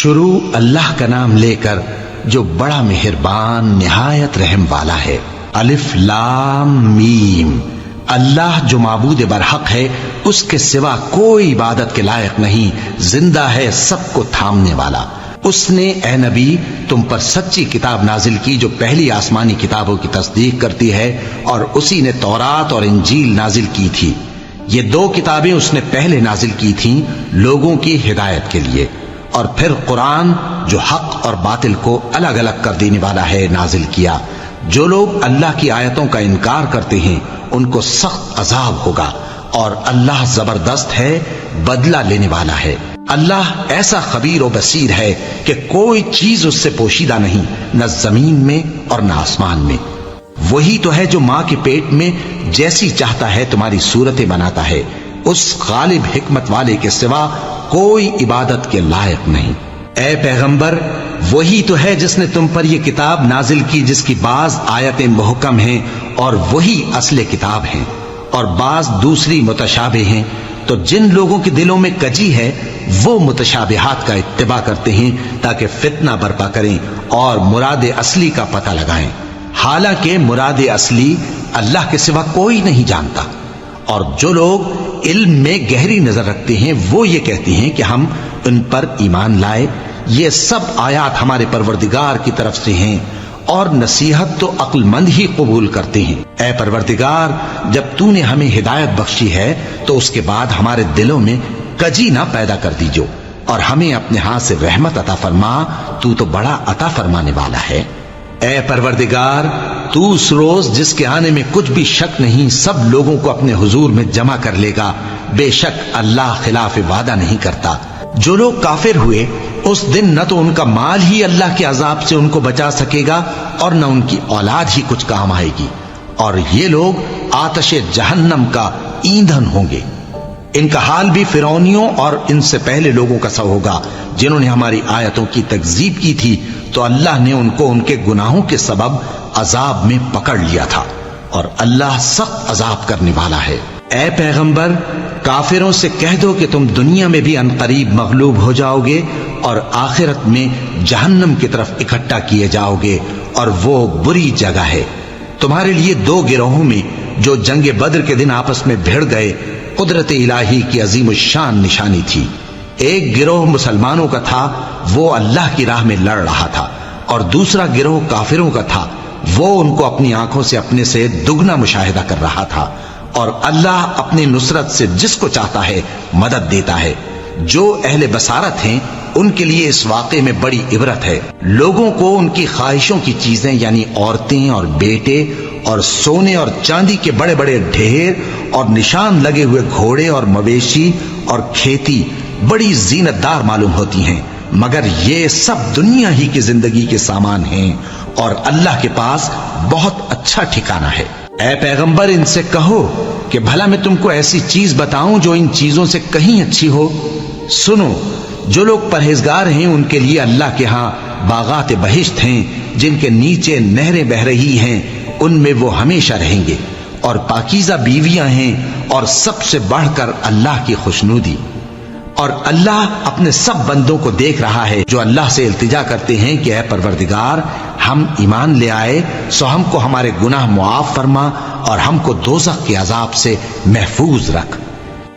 شروع اللہ کا نام لے کر جو بڑا مہربان نہایت رحم والا ہے۔ الف لام میم، اللہ جو معبود برحق ہے، اس کے سوا کوئی عبادت کے لائق نہیں، زندہ ہے، سب کو تھامنے والا۔ اس نے اے نبی تم پر سچی کتاب نازل کی جو پہلی آسمانی کتابوں کی تصدیق کرتی ہے، اور اسی نے تورات اور انجیل نازل کی تھی۔ یہ دو کتابیں اس نے پہلے نازل کی تھیں لوگوں کی ہدایت کے لیے، اور پھر قرآن جو حق اور باطل کو الگ الگ کر دینے والا ہے نازل کیا۔ جو لوگ اللہ کی آیتوں کا انکار کرتے ہیں ان کو سخت عذاب ہوگا، اور اللہ زبردست ہے، بدلہ لینے والا ہے۔ اللہ ایسا خبیر و بصیر ہے کہ کوئی چیز اس سے پوشیدہ نہیں، نہ زمین میں اور نہ آسمان میں۔ وہی تو ہے جو ماں کے پیٹ میں جیسی چاہتا ہے تمہاری صورتیں بناتا ہے، اس غالب حکمت والے کے سوا کوئی عبادت کے لائق نہیں۔ اے پیغمبر، وہی تو ہے جس نے تم پر یہ کتاب نازل کی جس کی بعض آیتیں محکم ہیں اور وہی اصل کتاب ہیں، اور بعض دوسری متشابہ ہیں۔ تو جن لوگوں کے دلوں میں کجی ہے وہ متشابہات کا اتباع کرتے ہیں تاکہ فتنہ برپا کریں اور مراد اصلی کا پتہ لگائیں، حالانکہ مراد اصلی اللہ کے سوا کوئی نہیں جانتا۔ اور جو لوگ علم میں گہری نظر رکھتے ہیں وہ یہ کہتے ہیں کہ ہم ان پر ایمان لائے۔ یہ سب آیات ہمارے پروردگار کی طرف سے ہیں، اور نصیحت تو عقل مند ہی قبول کرتے ہیں۔ اے پروردگار، جب تو نے ہمیں ہدایت بخشی ہے تو اس کے بعد ہمارے دلوں میں کجی نہ پیدا کر دیجو، اور ہمیں اپنے ہاتھ سے رحمت عطا فرما، تو بڑا عطا فرمانے والا ہے۔ اے پروردگار، تو اس روز جس کے آنے میں کچھ بھی شک نہیں سب لوگوں کو اپنے حضور میں جمع کر لے گا، بے شک اللہ خلاف وعدہ نہیں کرتا۔ جو لوگ کافر ہوئے اس دن نہ تو ان کا مال ہی اللہ کے عذاب سے ان کو بچا سکے گا اور نہ ان کی اولاد ہی کچھ کام آئے گی، اور یہ لوگ آتش جہنم کا ایندھن ہوں گے۔ ان کا حال بھی فرعونیوں اور ان سے پہلے لوگوں کا سا ہوگا جنہوں نے ہماری آیتوں کی تکذیب کی تھی، تو اللہ نے ان کو ان کے گناہوں کے سبب عذاب میں پکڑ لیا تھا، اور اللہ سخت عذاب کرنے والا ہے۔ اے پیغمبر، کافروں سے کہہ دو کہ تم دنیا میں بھی عنقریب مغلوب ہو جاؤ گے اور آخرت میں جہنم کی طرف اکٹھا کیے جاؤ گے، اور وہ بری جگہ ہے۔ تمہارے لیے دو گروہوں میں جو جنگ بدر کے دن آپس میں بھڑ گئے قدرت الہی کی عظیم الشان نشانی تھی۔ ایک گروہ مسلمانوں کا تھا، وہ اللہ کی راہ میں لڑ رہا تھا، اور دوسرا گروہ کافروں کا تھا، وہ ان کو اپنی آنکھوں سے اپنے سے دگنا مشاہدہ کر رہا تھا۔ اور اللہ اپنی نصرت سے جس کو چاہتا ہے مدد دیتا ہے۔ جو اہل بصارت ہیں ان کے لیے اس واقعے میں بڑی عبرت ہے۔ لوگوں کو ان کی خواہشوں کی چیزیں یعنی عورتیں اور بیٹے اور سونے اور چاندی کے بڑے بڑے ڈھیر اور نشان لگے ہوئے گھوڑے اور مویشی اور کھیتی بڑی زینت دار معلوم ہوتی ہیں، مگر یہ سب دنیا ہی کی زندگی کے سامان ہیں، اور اللہ کے پاس بہت اچھا ٹھکانہ ہے۔ اے پیغمبر، ان سے کہو کہ بھلا میں تم کو ایسی چیز بتاؤں جو ان چیزوں سے کہیں اچھی ہو؟ سنو، جو لوگ پرہیزگار ہیں ان کے لیے اللہ کے ہاں باغات بہشت ہیں جن کے نیچے نہریں بہ رہی ہیں، ان میں وہ ہمیشہ رہیں گے، اور پاکیزہ بیویاں ہیں، اور سب سے بڑھ کر اللہ کی خوشنودی۔ اور اللہ اپنے سب بندوں کو دیکھ رہا ہے جو اللہ سے التجا کرتے ہیں کہ اے پروردگار، ہم ایمان لے آئے سو ہم کو ہمارے گناہ معاف فرما اور ہم کو دوزخ کے عذاب سے محفوظ رکھ۔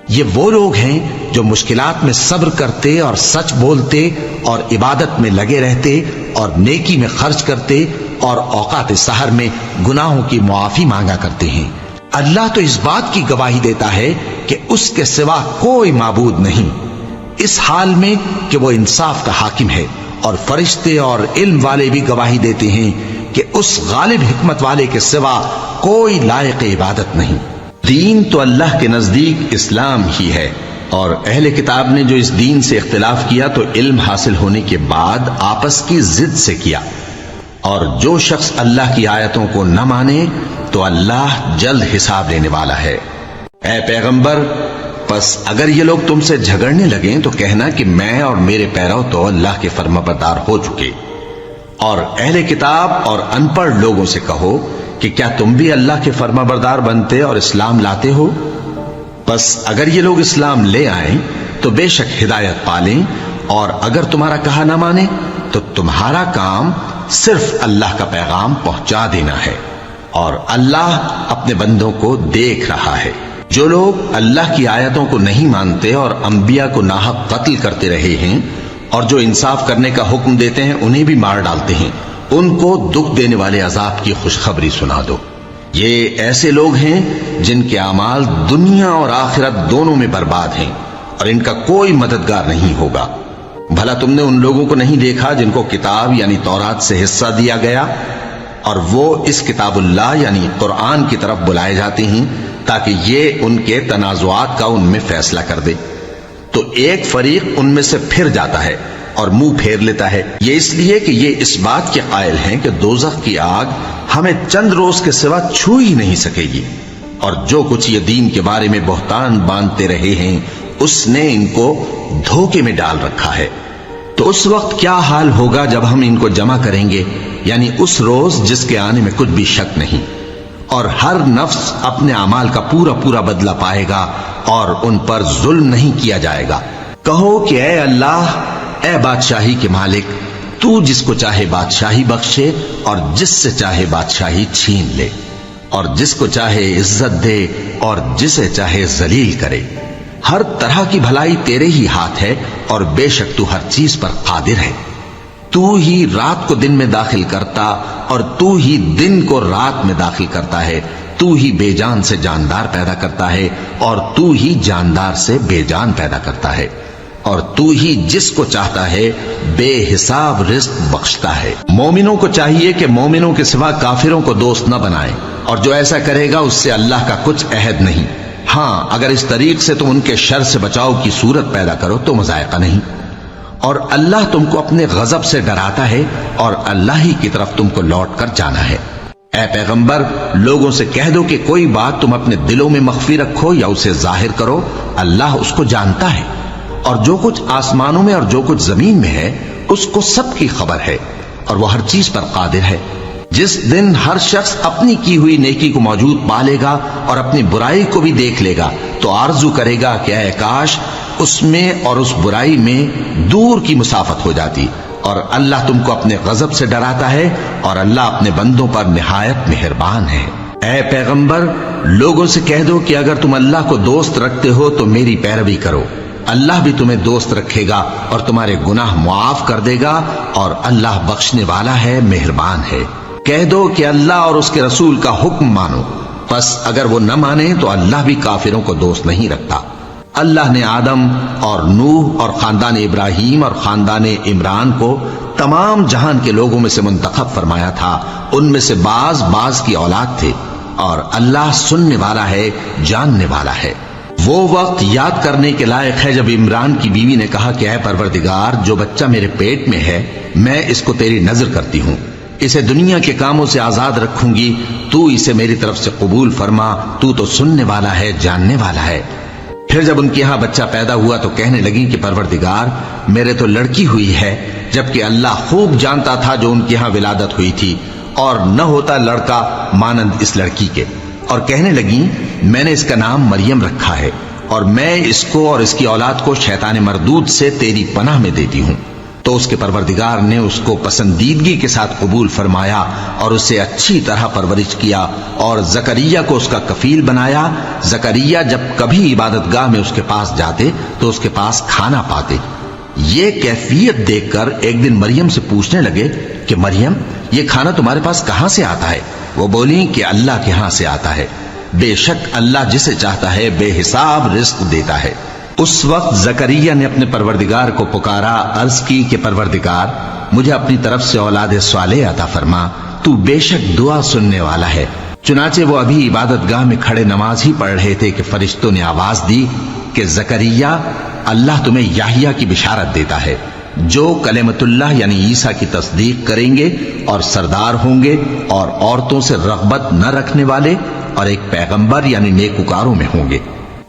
یہ وہ لوگ ہیں جو مشکلات میں صبر کرتے اور سچ بولتے اور عبادت میں لگے رہتے اور نیکی میں خرچ کرتے اور اوقات سحر میں گناہوں کی معافی مانگا کرتے ہیں۔ اللہ تو اس بات کی گواہی دیتا ہے کہ اس کے سوا کوئی معبود نہیں، اس حال میں کہ وہ انصاف کا حاکم ہے، اور فرشتے اور علم والے بھی گواہی دیتے ہیں کہ اس غالب حکمت والے کے سوا کوئی لائق عبادت نہیں۔ دین تو اللہ کے نزدیک اسلام ہی ہے، اور اہل کتاب نے جو اس دین سے اختلاف کیا تو علم حاصل ہونے کے بعد آپس کی ضد سے کیا، اور جو شخص اللہ کی آیتوں کو نہ مانے تو اللہ جلد حساب لینے والا ہے۔ اے پیغمبر، پس اگر یہ لوگ تم سے جھگڑنے لگیں تو کہنا کہ میں اور میرے پیرو تو اللہ کے فرمانبردار ہو چکے، اور اہل کتاب اور ان پڑھ لوگوں سے کہو کہ کیا تم بھی اللہ کے فرمانبردار بنتے اور اسلام لاتے ہو؟ پس اگر یہ لوگ اسلام لے آئیں تو بے شک ہدایت پالیں، اور اگر تمہارا کہا نہ مانے تو تمہارا کام صرف اللہ کا پیغام پہنچا دینا ہے، اور اللہ اپنے بندوں کو دیکھ رہا ہے۔ جو لوگ اللہ کی آیتوں کو نہیں مانتے اور انبیاء کو ناحق قتل کرتے رہے ہیں اور جو انصاف کرنے کا حکم دیتے ہیں انہیں بھی مار ڈالتے ہیں، ان کو دکھ دینے والے عذاب کی خوشخبری سنا دو۔ یہ ایسے لوگ ہیں جن کے اعمال دنیا اور آخرت دونوں میں برباد ہیں، اور ان کا کوئی مددگار نہیں ہوگا۔ بھلا تم نے ان لوگوں کو نہیں دیکھا جن کو کتاب یعنی تورات سے حصہ دیا گیا، اور وہ اس کتاب اللہ یعنی قرآن کی طرف بلائے جاتے ہیں تاکہ یہ ان کے تنازعات کا ان میں فیصلہ کر دے، تو ایک فریق ان میں سے پھر جاتا ہے اور منہ پھیر لیتا ہے، یہ اس لیے کہ یہ اس بات کے قائل ہیں کہ دوزخ کی آگ ہمیں چند روز کے سوا چھو ہی نہیں سکے گی، اور جو کچھ یہ دین کے بارے میں بہتان باندھتے رہے ہیں اس نے ان کو دھوکے میں ڈال رکھا ہے۔ تو اس وقت کیا حال ہوگا جب ہم ان کو جمع کریں گے، یعنی اس روز جس کے آنے میں کچھ بھی شک نہیں، اور ہر نفس اپنے اعمال کا پورا پورا بدلہ پائے گا اور ان پر ظلم نہیں کیا جائے گا۔ کہو کہ اے اللہ، اے بادشاہی کے مالک، تو جس کو چاہے بادشاہی بخشے اور جس سے چاہے بادشاہی چھین لے، اور جس کو چاہے عزت دے اور جسے چاہے ذلیل کرے۔ ہر طرح کی بھلائی تیرے ہی ہاتھ ہے، اور بے شک تو ہر چیز پر قادر ہے۔ تو ہی رات کو دن میں داخل کرتا اور تو ہی دن کو رات میں داخل کرتا ہے، تو ہی بے جان سے جاندار پیدا کرتا ہے اور تو ہی جاندار سے بے جان پیدا کرتا ہے، اور تو ہی جس کو چاہتا ہے بے حساب رزق بخشتا ہے۔ مومنوں کو چاہیے کہ مومنوں کے سوا کافروں کو دوست نہ بنائیں، اور جو ایسا کرے گا اس سے اللہ کا کچھ عہد نہیں۔ ہاں، اگر اس طریق سے تم ان کے شر سے بچاؤ کی صورت پیدا کرو تو مذائقہ نہیں، اور اللہ تم کو اپنے غضب سے ڈراتا ہے، اور اللہ ہی کی طرف تم کو لوٹ کر جانا ہے۔ اے پیغمبر، لوگوں سے کہہ دو کہ کوئی بات تم اپنے دلوں میں مخفی رکھو یا اسے ظاہر کرو، اللہ اس کو جانتا ہے، اور جو کچھ آسمانوں میں اور جو کچھ زمین میں ہے اس کو سب کی خبر ہے، اور وہ ہر چیز پر قادر ہے۔ جس دن ہر شخص اپنی کی ہوئی نیکی کو موجود پا لے گا اور اپنی برائی کو بھی دیکھ لے گا تو آرزو کرے گا کہ اے کاش اس میں اور اس برائی میں دور کی مسافت ہو جاتی، اور اللہ تم کو اپنے غضب سے ڈراتا ہے، اور اللہ اپنے بندوں پر نہایت مہربان ہے۔ اے پیغمبر، لوگوں سے کہہ دو کہ اگر تم اللہ کو دوست رکھتے ہو تو میری پیروی کرو، اللہ بھی تمہیں دوست رکھے گا اور تمہارے گناہ معاف کر دے گا، اور اللہ بخشنے والا ہے، مہربان ہے۔ کہہ دو کہ اللہ اور اس کے رسول کا حکم مانو، پس اگر وہ نہ مانے تو اللہ بھی کافروں کو دوست نہیں رکھتا۔ اللہ نے آدم اور نوح اور خاندان ابراہیم اور خاندان عمران کو تمام جہان کے لوگوں میں سے منتخب فرمایا تھا، ان میں سے بعض بعض کی اولاد تھے، اور اللہ سننے والا ہے، جاننے والا ہے۔ وہ وقت یاد کرنے کے لائق ہے جب عمران کی بیوی نے کہا کہ اے پروردگار، جو بچہ میرے پیٹ میں ہے میں اس کو تیری نذر کرتی ہوں، اسے دنیا کے کاموں سے آزاد رکھوں گی، تو اسے میری طرف سے قبول فرما، تو سننے والا ہے، جاننے والا ہے۔ پھر جب ان کے ہاں بچہ پیدا ہوا تو کہنے لگی کہ پروردگار، میرے تو لڑکی ہوئی ہے، جبکہ اللہ خوب جانتا تھا جو ان کے ہاں ولادت ہوئی تھی، اور نہ ہوتا لڑکا مانند اس لڑکی کے۔ اور کہنے لگی میں نے اس کا نام مریم رکھا ہے، اور میں اس کو اور اس کی اولاد کو شیطان مردود سے تیری پناہ میں دیتی ہوں۔ تو اس کے پروردگار نے اس کو پسندیدگی کے ساتھ قبول فرمایا اور اسے اچھی طرح پرورش کیا، اور زکریا کو اس کا کفیل بنایا۔ زکریا جب کبھی عبادت گاہ میں اس کے پاس جاتے تو اس کے پاس کھانا پاتے۔ یہ کیفیت دیکھ کر ایک دن مریم سے پوچھنے لگے کہ مریم، یہ کھانا تمہارے پاس کہاں سے آتا ہے؟ وہ بولی کہ اللہ کے ہاں سے آتا ہے، بے شک اللہ جسے چاہتا ہے بے حساب رزق دیتا ہے۔ اس وقت زکریا نے اپنے پروردگار کو پکارا، عرض کی کہ پروردگار، مجھے اپنی طرف سے اولاد صالح عطا فرما، تو بے شک دعا سننے والا ہے۔ چنانچہ وہ ابھی عبادت گاہ میں کھڑے نماز ہی پڑھ رہے تھے کہ فرشتوں نے آواز دی کہ زکریا، اللہ تمہیں یحییٰ کی بشارت دیتا ہے، جو کلمۃ اللہ یعنی عیسیٰ کی تصدیق کریں گے اور سردار ہوں گے، اور عورتوں سے رغبت نہ رکھنے والے، اور ایک پیغمبر یعنی نیکوکاروں میں ہوں گے۔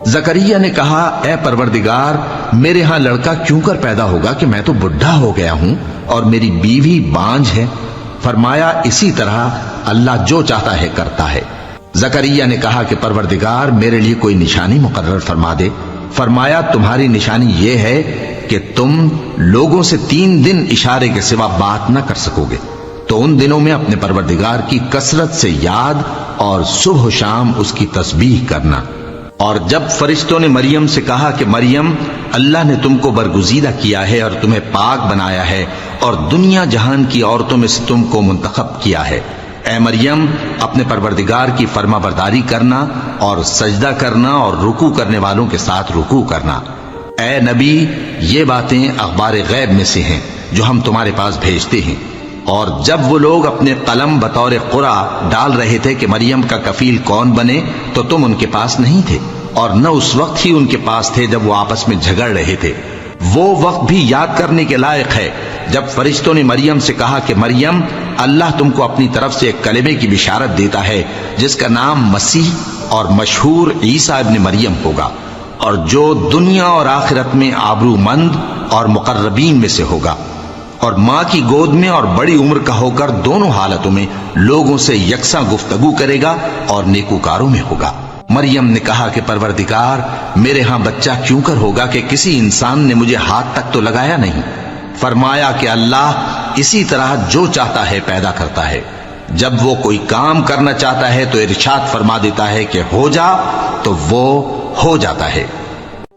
زکریا نے کہا، اے پروردگار، میرے ہاں لڑکا کیوں کر پیدا ہوگا کہ میں تو بڈھا ہو گیا ہوں اور میری بیوی بانجھ ہے؟ فرمایا، اسی طرح اللہ جو چاہتا ہے کرتا ہے۔ زکریا نے کہا کہ پروردگار، میرے لیے کوئی نشانی مقرر فرما دے۔ فرمایا، تمہاری نشانی یہ ہے کہ تم لوگوں سے 3 دن اشارے کے سوا بات نہ کر سکو گے، تو ان دنوں میں اپنے پروردگار کی کثرت سے یاد اور صبح و شام اس کی تسبیح کرنا۔ اور جب فرشتوں نے مریم سے کہا کہ مریم، اللہ نے تم کو برگزیدہ کیا ہے اور تمہیں پاک بنایا ہے اور دنیا جہان کی عورتوں میں سے تم کو منتخب کیا ہے، اے مریم اپنے پروردگار کی فرما برداری کرنا اور سجدہ کرنا اور رکوع کرنے والوں کے ساتھ رکوع کرنا۔ اے نبی، یہ باتیں اخبار غیب میں سے ہیں جو ہم تمہارے پاس بھیجتے ہیں۔ اور جب وہ لوگ اپنے قلم بطور قرعہ ڈال رہے تھے کہ مریم کا کفیل کون بنے، تو تم ان کے پاس نہیں تھے، اور نہ اس وقت ہی ان کے پاس تھے جب وہ آپس میں جھگڑ رہے تھے۔ وہ وقت بھی یاد کرنے کے لائق ہے جب فرشتوں نے مریم سے کہا کہ مریم، اللہ تم کو اپنی طرف سے ایک کلمے کی بشارت دیتا ہے جس کا نام مسیح اور مشہور عیسیٰ ابن مریم ہوگا، اور جو دنیا اور آخرت میں آبرو مند اور مقربین میں سے ہوگا، اور ماں کی گود میں اور بڑی عمر کا ہو کر دونوں حالتوں میں لوگوں سے یکساں گفتگو کرے گا اور نیکوکاروں میں ہوگا۔ مریم نے کہا کہ پروردگار، میرے ہاں بچہ کیوں کر ہوگا کہ کسی انسان نے مجھے ہاتھ تک تو لگایا نہیں۔ فرمایا کہ اللہ اسی طرح جو چاہتا ہے پیدا کرتا ہے، جب وہ کوئی کام کرنا چاہتا ہے تو ارشاد فرما دیتا ہے کہ ہو جا، تو وہ ہو جاتا ہے۔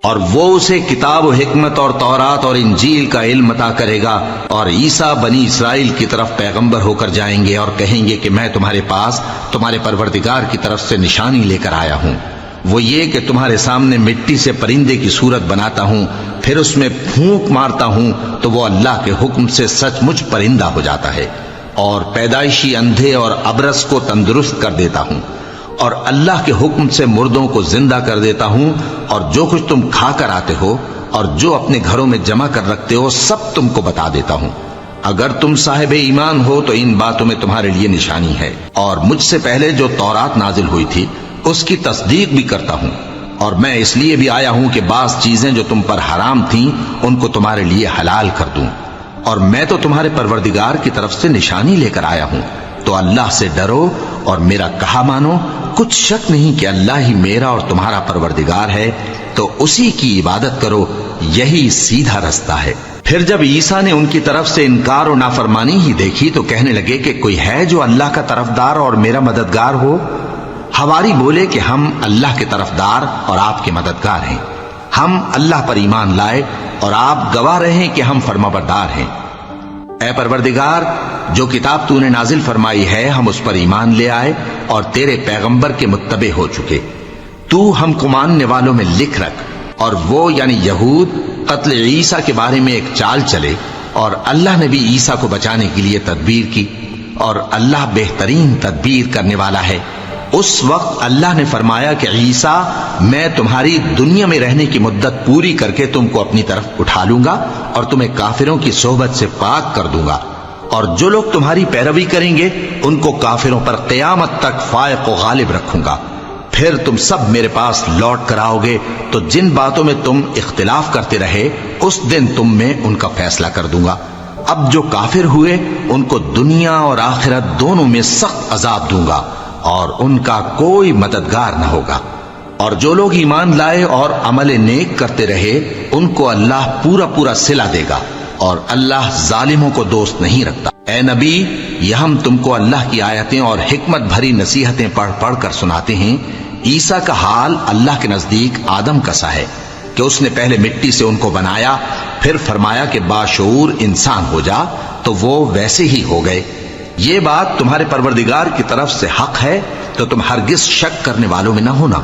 اور وہ اسے کتاب و حکمت اور تورات اور انجیل کا علم عطا کرے گا، اور عیسیٰ بنی اسرائیل کی طرف پیغمبر ہو کر جائیں گے اور کہیں گے کہ میں تمہارے پاس تمہارے پروردگار کی طرف سے نشانی لے کر آیا ہوں، وہ یہ کہ تمہارے سامنے مٹی سے پرندے کی صورت بناتا ہوں، پھر اس میں پھونک مارتا ہوں تو وہ اللہ کے حکم سے سچ مچ پرندہ ہو جاتا ہے، اور پیدائشی اندھے اور ابرص کو تندرست کر دیتا ہوں، اور اللہ کے حکم سے مردوں کو زندہ کر دیتا ہوں، اور جو کچھ تم کھا کر آتے ہو اور جو اپنے گھروں میں جمع کر رکھتے ہو سب تم کو بتا دیتا ہوں۔ اگر تم صاحب ایمان ہو تو ان باتوں میں تمہارے لیے نشانی ہے، اور مجھ سے پہلے جو تورات نازل ہوئی تھی اس کی تصدیق بھی کرتا ہوں، اور میں اس لیے بھی آیا ہوں کہ بعض چیزیں جو تم پر حرام تھیں ان کو تمہارے لیے حلال کر دوں، اور میں تو تمہارے پروردگار کی طرف سے نشانی لے کر آیا ہوں۔ تو اللہ سے ڈرو اور میرا کہا مانو، کچھ شک نہیں کہ اللہ ہی میرا اور تمہارا پروردگار ہے، تو اسی کی عبادت کرو، یہی سیدھا رستہ ہے۔ پھر جب عیسیٰ نے ان کی طرف سے انکار و نافرمانی ہی دیکھی تو کہنے لگے کہ کوئی ہے جو اللہ کا طرفدار اور میرا مددگار ہو؟ حواری بولے کہ ہم اللہ کے طرفدار اور آپ کے مددگار ہیں، ہم اللہ پر ایمان لائے اور آپ گواہ رہے کہ ہم فرمانبردار ہیں۔ اے پروردگار، جو کتاب تو نے نازل فرمائی ہے ہم اس پر ایمان لے آئے اور تیرے پیغمبر کے متبع ہو چکے، تو ہم کو ماننے والوں میں لکھ رکھ۔ اور وہ یعنی یہود قتل عیسیٰ کے بارے میں ایک چال چلے، اور اللہ نے بھی عیسیٰ کو بچانے کے لیے تدبیر کی، اور اللہ بہترین تدبیر کرنے والا ہے۔ اس وقت اللہ نے فرمایا کہ عیسیٰ، میں تمہاری دنیا میں رہنے کی مدت پوری کر کے تم کو اپنی طرف اٹھا لوں گا اور تمہیں کافروں کی صحبت سے پاک کر دوں گا، اور جو لوگ تمہاری پیروی کریں گے ان کو کافروں پر قیامت تک فائق و غالب رکھوں گا۔ پھر تم سب میرے پاس لوٹ کر آؤ گے تو جن باتوں میں تم اختلاف کرتے رہے اس دن تم میں ان کا فیصلہ کر دوں گا۔ اب جو کافر ہوئے ان کو دنیا اور آخرت دونوں میں سخت عذاب دوں گا، اور ان کا کوئی مددگار نہ ہوگا۔ اور جو لوگ ایمان لائے اور عمل نیک کرتے رہے ان کو اللہ پورا پورا صلہ دے گا، اور اللہ ظالموں کو دوست نہیں رکھتا۔ اے نبی، یہ ہم تم کو اللہ کی آیتیں اور حکمت بھری نصیحتیں پڑھ پڑھ کر سناتے ہیں۔ عیسیٰ کا حال اللہ کے نزدیک آدم کا سا ہے کہ اس نے پہلے مٹی سے ان کو بنایا، پھر فرمایا کہ باشعور انسان ہو جا، تو وہ ویسے ہی ہو گئے۔ یہ بات تمہارے پروردگار کی طرف سے حق ہے، تو تم ہرگز شک کرنے والوں میں نہ ہونا۔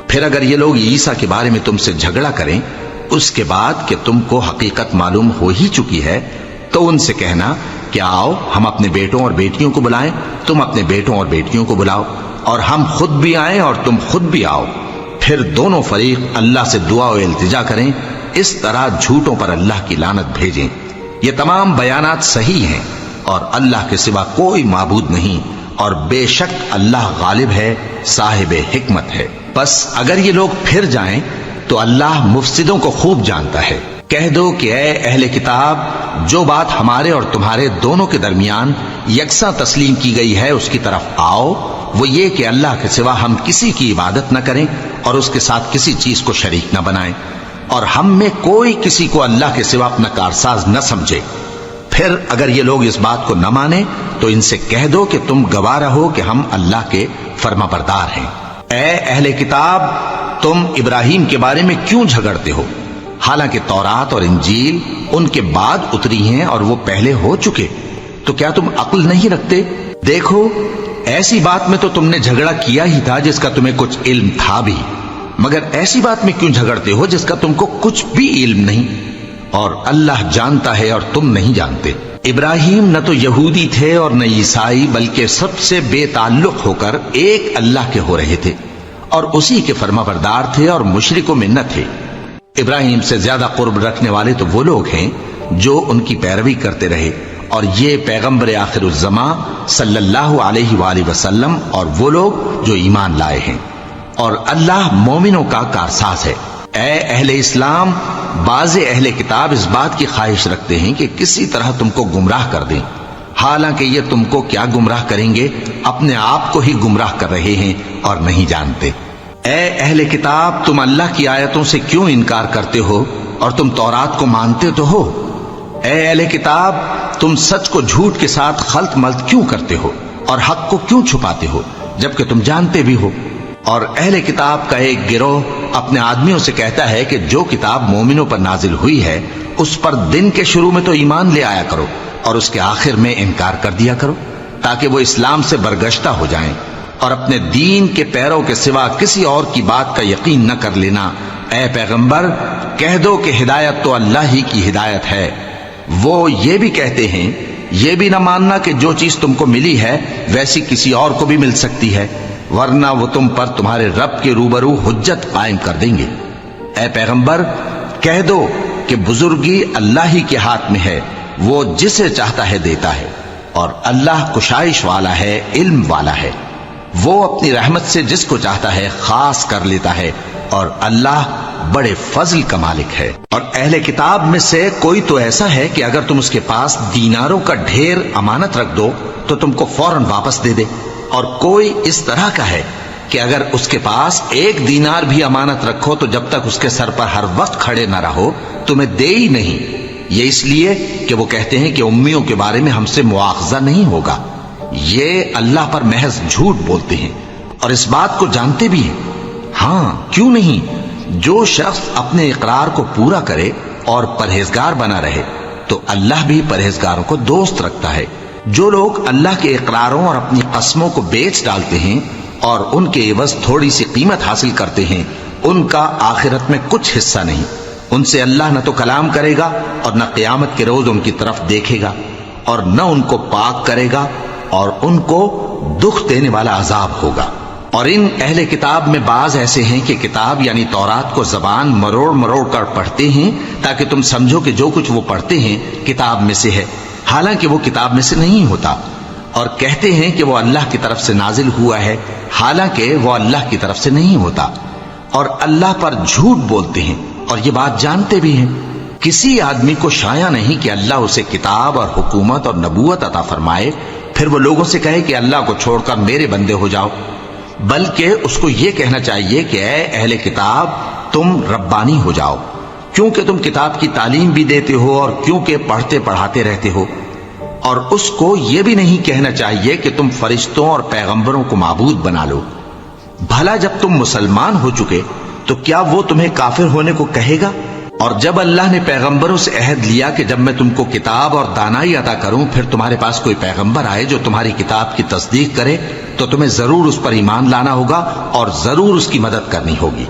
پھر اگر یہ لوگ عیسیٰ کے بارے میں تم سے جھگڑا کریں اس کے بعد کہ تم کو حقیقت معلوم ہو ہی چکی ہے، تو ان سے کہنا کہ آؤ ہم اپنے بیٹوں اور بیٹیوں کو بلائیں، تم اپنے بیٹوں اور بیٹیوں کو بلاؤ، اور ہم خود بھی آئیں اور تم خود بھی آؤ، پھر دونوں فریق اللہ سے دعا و التجا کریں، اس طرح جھوٹوں پر اللہ کی لعنت بھیجیں۔ یہ تمام بیانات صحیح ہیں، اور اللہ کے سوا کوئی معبود نہیں، اور بے شک اللہ غالب ہے، صاحب حکمت ہے۔ بس اگر یہ لوگ پھر جائیں تو اللہ مفسدوں کو خوب جانتا ہے۔ کہہ دو کہ اے اہل کتاب، جو بات ہمارے اور تمہارے دونوں کے درمیان یکساں تسلیم کی گئی ہے اس کی طرف آؤ، وہ یہ کہ اللہ کے سوا ہم کسی کی عبادت نہ کریں اور اس کے ساتھ کسی چیز کو شریک نہ بنائیں۔ اور ہم میں کوئی کسی کو اللہ کے سوا اپنا کارساز نہ سمجھے۔ پھر اگر یہ لوگ اس بات کو نہ مانے تو ان سے کہہ دو کہ تم گواہ رہو کہ ہم اللہ کے فرما بردار ہیں۔ اے اہل کتاب، تم ابراہیم کے بارے میں کیوں جھگڑتے ہو؟ حالانکہ تورات اور انجیل ان کے بعد اتری ہیں اور وہ پہلے ہو چکے، تو کیا تم عقل نہیں رکھتے؟ دیکھو، ایسی بات میں تو تم نے جھگڑا کیا ہی تھا جس کا تمہیں کچھ علم تھا بھی، مگر ایسی بات میں کیوں جھگڑتے ہو جس کا تم کو کچھ بھی علم نہیں؟ اور اللہ جانتا ہے اور تم نہیں جانتے۔ ابراہیم نہ تو یہودی تھے اور نہ عیسائی، بلکہ سب سے بے تعلق ہو کر ایک اللہ کے ہو رہے تھے اور اسی کے فرما بردار تھے اور مشرکوں میں نہ تھے۔ ابراہیم سے زیادہ قرب رکھنے والے تو وہ لوگ ہیں جو ان کی پیروی کرتے رہے، اور یہ پیغمبر آخر الزماں صلی اللہ علیہ وآلہ وسلم اور وہ لوگ جو ایمان لائے ہیں، اور اللہ مومنوں کا کارساز ہے۔ اے اہل اسلام، بعض اہل کتاب اس بات کی خواہش رکھتے ہیں کہ کسی طرح تم کو گمراہ کر دیں، حالانکہ یہ تم کو کیا گمراہ کریں گے، اپنے آپ کو ہی گمراہ کر رہے ہیں اور نہیں جانتے۔ اے اہل کتاب، تم اللہ کی آیتوں سے کیوں انکار کرتے ہو اور تم تورات کو مانتے تو ہو؟ اے اہل کتاب، تم سچ کو جھوٹ کے ساتھ خلط ملط کیوں کرتے ہو اور حق کو کیوں چھپاتے ہو جبکہ تم جانتے بھی ہو؟ اور اہل کتاب کا ایک گروہ اپنے آدمیوں سے کہتا ہے کہ جو کتاب مومنوں پر نازل ہوئی ہے اس پر دن کے شروع میں تو ایمان لے آیا کرو اور اس کے آخر میں انکار کر دیا کرو، تاکہ وہ اسلام سے برگشتہ ہو جائیں، اور اپنے دین کے پیروں کے سوا کسی اور کی بات کا یقین نہ کر لینا۔ اے پیغمبر، کہہ دو کہ ہدایت تو اللہ ہی کی ہدایت ہے۔ وہ یہ بھی کہتے ہیں، یہ بھی نہ ماننا کہ جو چیز تم کو ملی ہے ویسی کسی اور کو بھی مل سکتی ہے، ورنہ وہ تم پر تمہارے رب کے روبرو حجت قائم کر دیں گے۔ اے پیغمبر، کہہ دو کہ بزرگی اللہ ہی کے ہاتھ میں ہے، وہ جسے چاہتا ہے دیتا ہے، اور اللہ کشائش والا ہے، علم والا ہے۔ وہ اپنی رحمت سے جس کو چاہتا ہے خاص کر لیتا ہے، اور اللہ بڑے فضل کا مالک ہے۔ اور اہل کتاب میں سے کوئی تو ایسا ہے کہ اگر تم اس کے پاس دیناروں کا ڈھیر امانت رکھ دو تو تم کو فوراً واپس دے دے، اور کوئی اس طرح کا ہے کہ اگر اس کے پاس 1 دینار بھی امانت رکھو تو جب تک اس کے سر پر ہر وقت کھڑے نہ رہو تمہیں دے ہی نہیں۔ یہ اس لیے کہ وہ کہتے ہیں کہ امیوں کے بارے میں ہم سے مواخذہ نہیں ہوگا۔ یہ اللہ پر محض جھوٹ بولتے ہیں اور اس بات کو جانتے بھی ہیں۔ ہاں، کیوں نہیں؟ جو شخص اپنے اقرار کو پورا کرے اور پرہیزگار بنا رہے تو اللہ بھی پرہیزگاروں کو دوست رکھتا ہے۔ جو لوگ اللہ کے اقراروں اور اپنی قسموں کو بیچ ڈالتے ہیں اور ان کے عوض تھوڑی سی قیمت حاصل کرتے ہیں، ان کا آخرت میں کچھ حصہ نہیں۔ ان سے اللہ نہ تو کلام کرے گا اور نہ قیامت کے روز ان کی طرف دیکھے گا، اور نہ ان کو پاک کرے گا، اور ان کو دکھ دینے والا عذاب ہوگا۔ اور ان اہل کتاب میں بعض ایسے ہیں کہ کتاب یعنی تورات کو زبان مروڑ مروڑ کر پڑھتے ہیں تاکہ تم سمجھو کہ جو کچھ وہ پڑھتے ہیں کتاب میں سے ہے، حالانکہ وہ کتاب میں سے نہیں ہوتا، اور کہتے ہیں کہ وہ اللہ کی طرف سے نازل ہوا ہے، حالانکہ وہ اللہ کی طرف سے نہیں ہوتا، اور اللہ پر جھوٹ بولتے ہیں اور یہ بات جانتے بھی ہیں۔ کسی آدمی کو شایع نہیں کہ اللہ اسے کتاب اور حکومت اور نبوت عطا فرمائے پھر وہ لوگوں سے کہے کہ اللہ کو چھوڑ کر میرے بندے ہو جاؤ، بلکہ اس کو یہ کہنا چاہیے کہ اے اہل کتاب، تم ربانی ہو جاؤ، کیونکہ تم کتاب کی تعلیم بھی دیتے ہو اور کیونکہ پڑھتے پڑھاتے رہتے ہو۔ اور اس کو یہ بھی نہیں کہنا چاہیے کہ تم فرشتوں اور پیغمبروں کو معبود بنا لو۔ بھلا جب تم مسلمان ہو چکے تو کیا وہ تمہیں کافر ہونے کو کہے گا؟ اور جب اللہ نے پیغمبروں سے عہد لیا کہ جب میں تم کو کتاب اور دانائی عطا کروں پھر تمہارے پاس کوئی پیغمبر آئے جو تمہاری کتاب کی تصدیق کرے تو تمہیں ضرور اس پر ایمان لانا ہوگا اور ضرور اس کی مدد کرنی ہوگی۔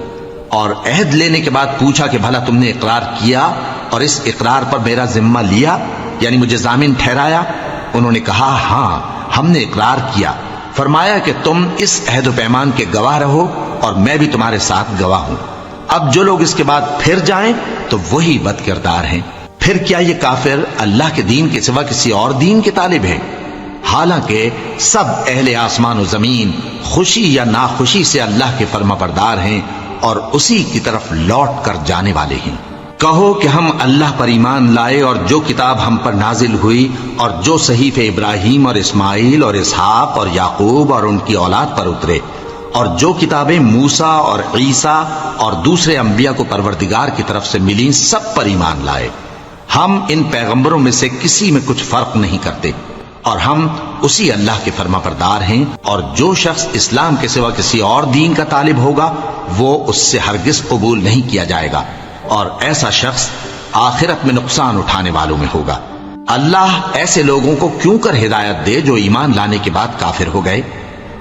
اور عہد لینے کے بعد پوچھا کہ بھلا تم نے اقرار کیا اور اس اقرار پر میرا ذمہ لیا، یعنی مجھے ضامن ٹھہرایا؟ انہوں نے کہا ہاں، ہم نے اقرار کیا۔ فرمایا کہ تم اس عہد و پیمان کے گواہ رہو اور میں بھی تمہارے ساتھ گواہ ہوں۔ اب جو لوگ اس کے بعد پھر جائیں تو وہی بد کردار ہیں۔ پھر کیا یہ کافر اللہ کے دین کے سوا کسی اور دین کے طالب ہیں؟ حالانکہ سب اہل آسمان و زمین خوشی یا ناخوشی سے اللہ کے فرما بردار ہیں اور اسی کی طرف لوٹ کر جانے والے ہیں۔ کہو کہ ہم اللہ پر ایمان لائے اور جو کتاب ہم پر نازل ہوئی اور جو صحیفے ابراہیم اور اسماعیل اور اسحاق اور یعقوب اور ان کی اولاد پر اترے، اور جو کتابیں موسیٰ اور عیسیٰ اور دوسرے انبیاء کو پروردگار کی طرف سے ملیں سب پر ایمان لائے۔ ہم ان پیغمبروں میں سے کسی میں کچھ فرق نہیں کرتے، اور ہم اسی اللہ کے فرما بردار ہیں، اور جو شخص اسلام کے سوا کسی اور دین کا طالب ہوگا وہ اس سے ہرگز قبول نہیں کیا جائے گا، اور ایسا شخص آخرت میں نقصان اٹھانے والوں میں ہوگا۔ اللہ ایسے لوگوں کو کیوں کر ہدایت دے جو ایمان لانے کے بعد کافر ہو گئے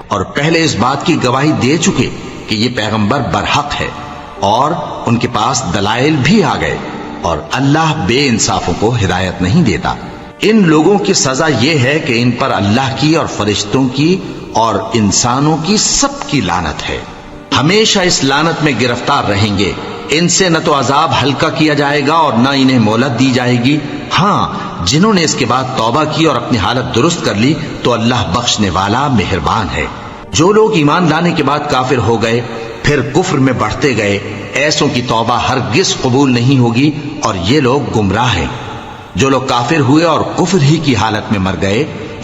اور پہلے اس بات کی گواہی دے چکے کہ یہ پیغمبر برحق ہے اور ان کے پاس دلائل بھی آ گئے، اور اللہ بے انصافوں کو ہدایت نہیں دیتا۔ ان لوگوں کی سزا یہ ہے کہ ان پر اللہ کی اور فرشتوں کی اور انسانوں کی سب کی لعنت ہے، ہمیشہ اس لعنت میں گرفتار رہیں گے۔ ان سے نہ تو عذاب ہلکا کیا جائے گا اور نہ انہیں مہلت دی جائے گی۔ ہاں، جنہوں نے اس کے بعد توبہ کی اور اپنی حالت درست کر لی تو اللہ بخشنے والا مہربان ہے۔ جو لوگ ایمان لانے کے بعد کافر ہو گئے پھر کفر میں بڑھتے گئے، ایسوں کی توبہ ہرگز قبول نہیں ہوگی، اور یہ لوگ گمراہ ہیں۔ جو لوگ کافر ہوئے اور کفر ہی کی حالت میں مر گئے،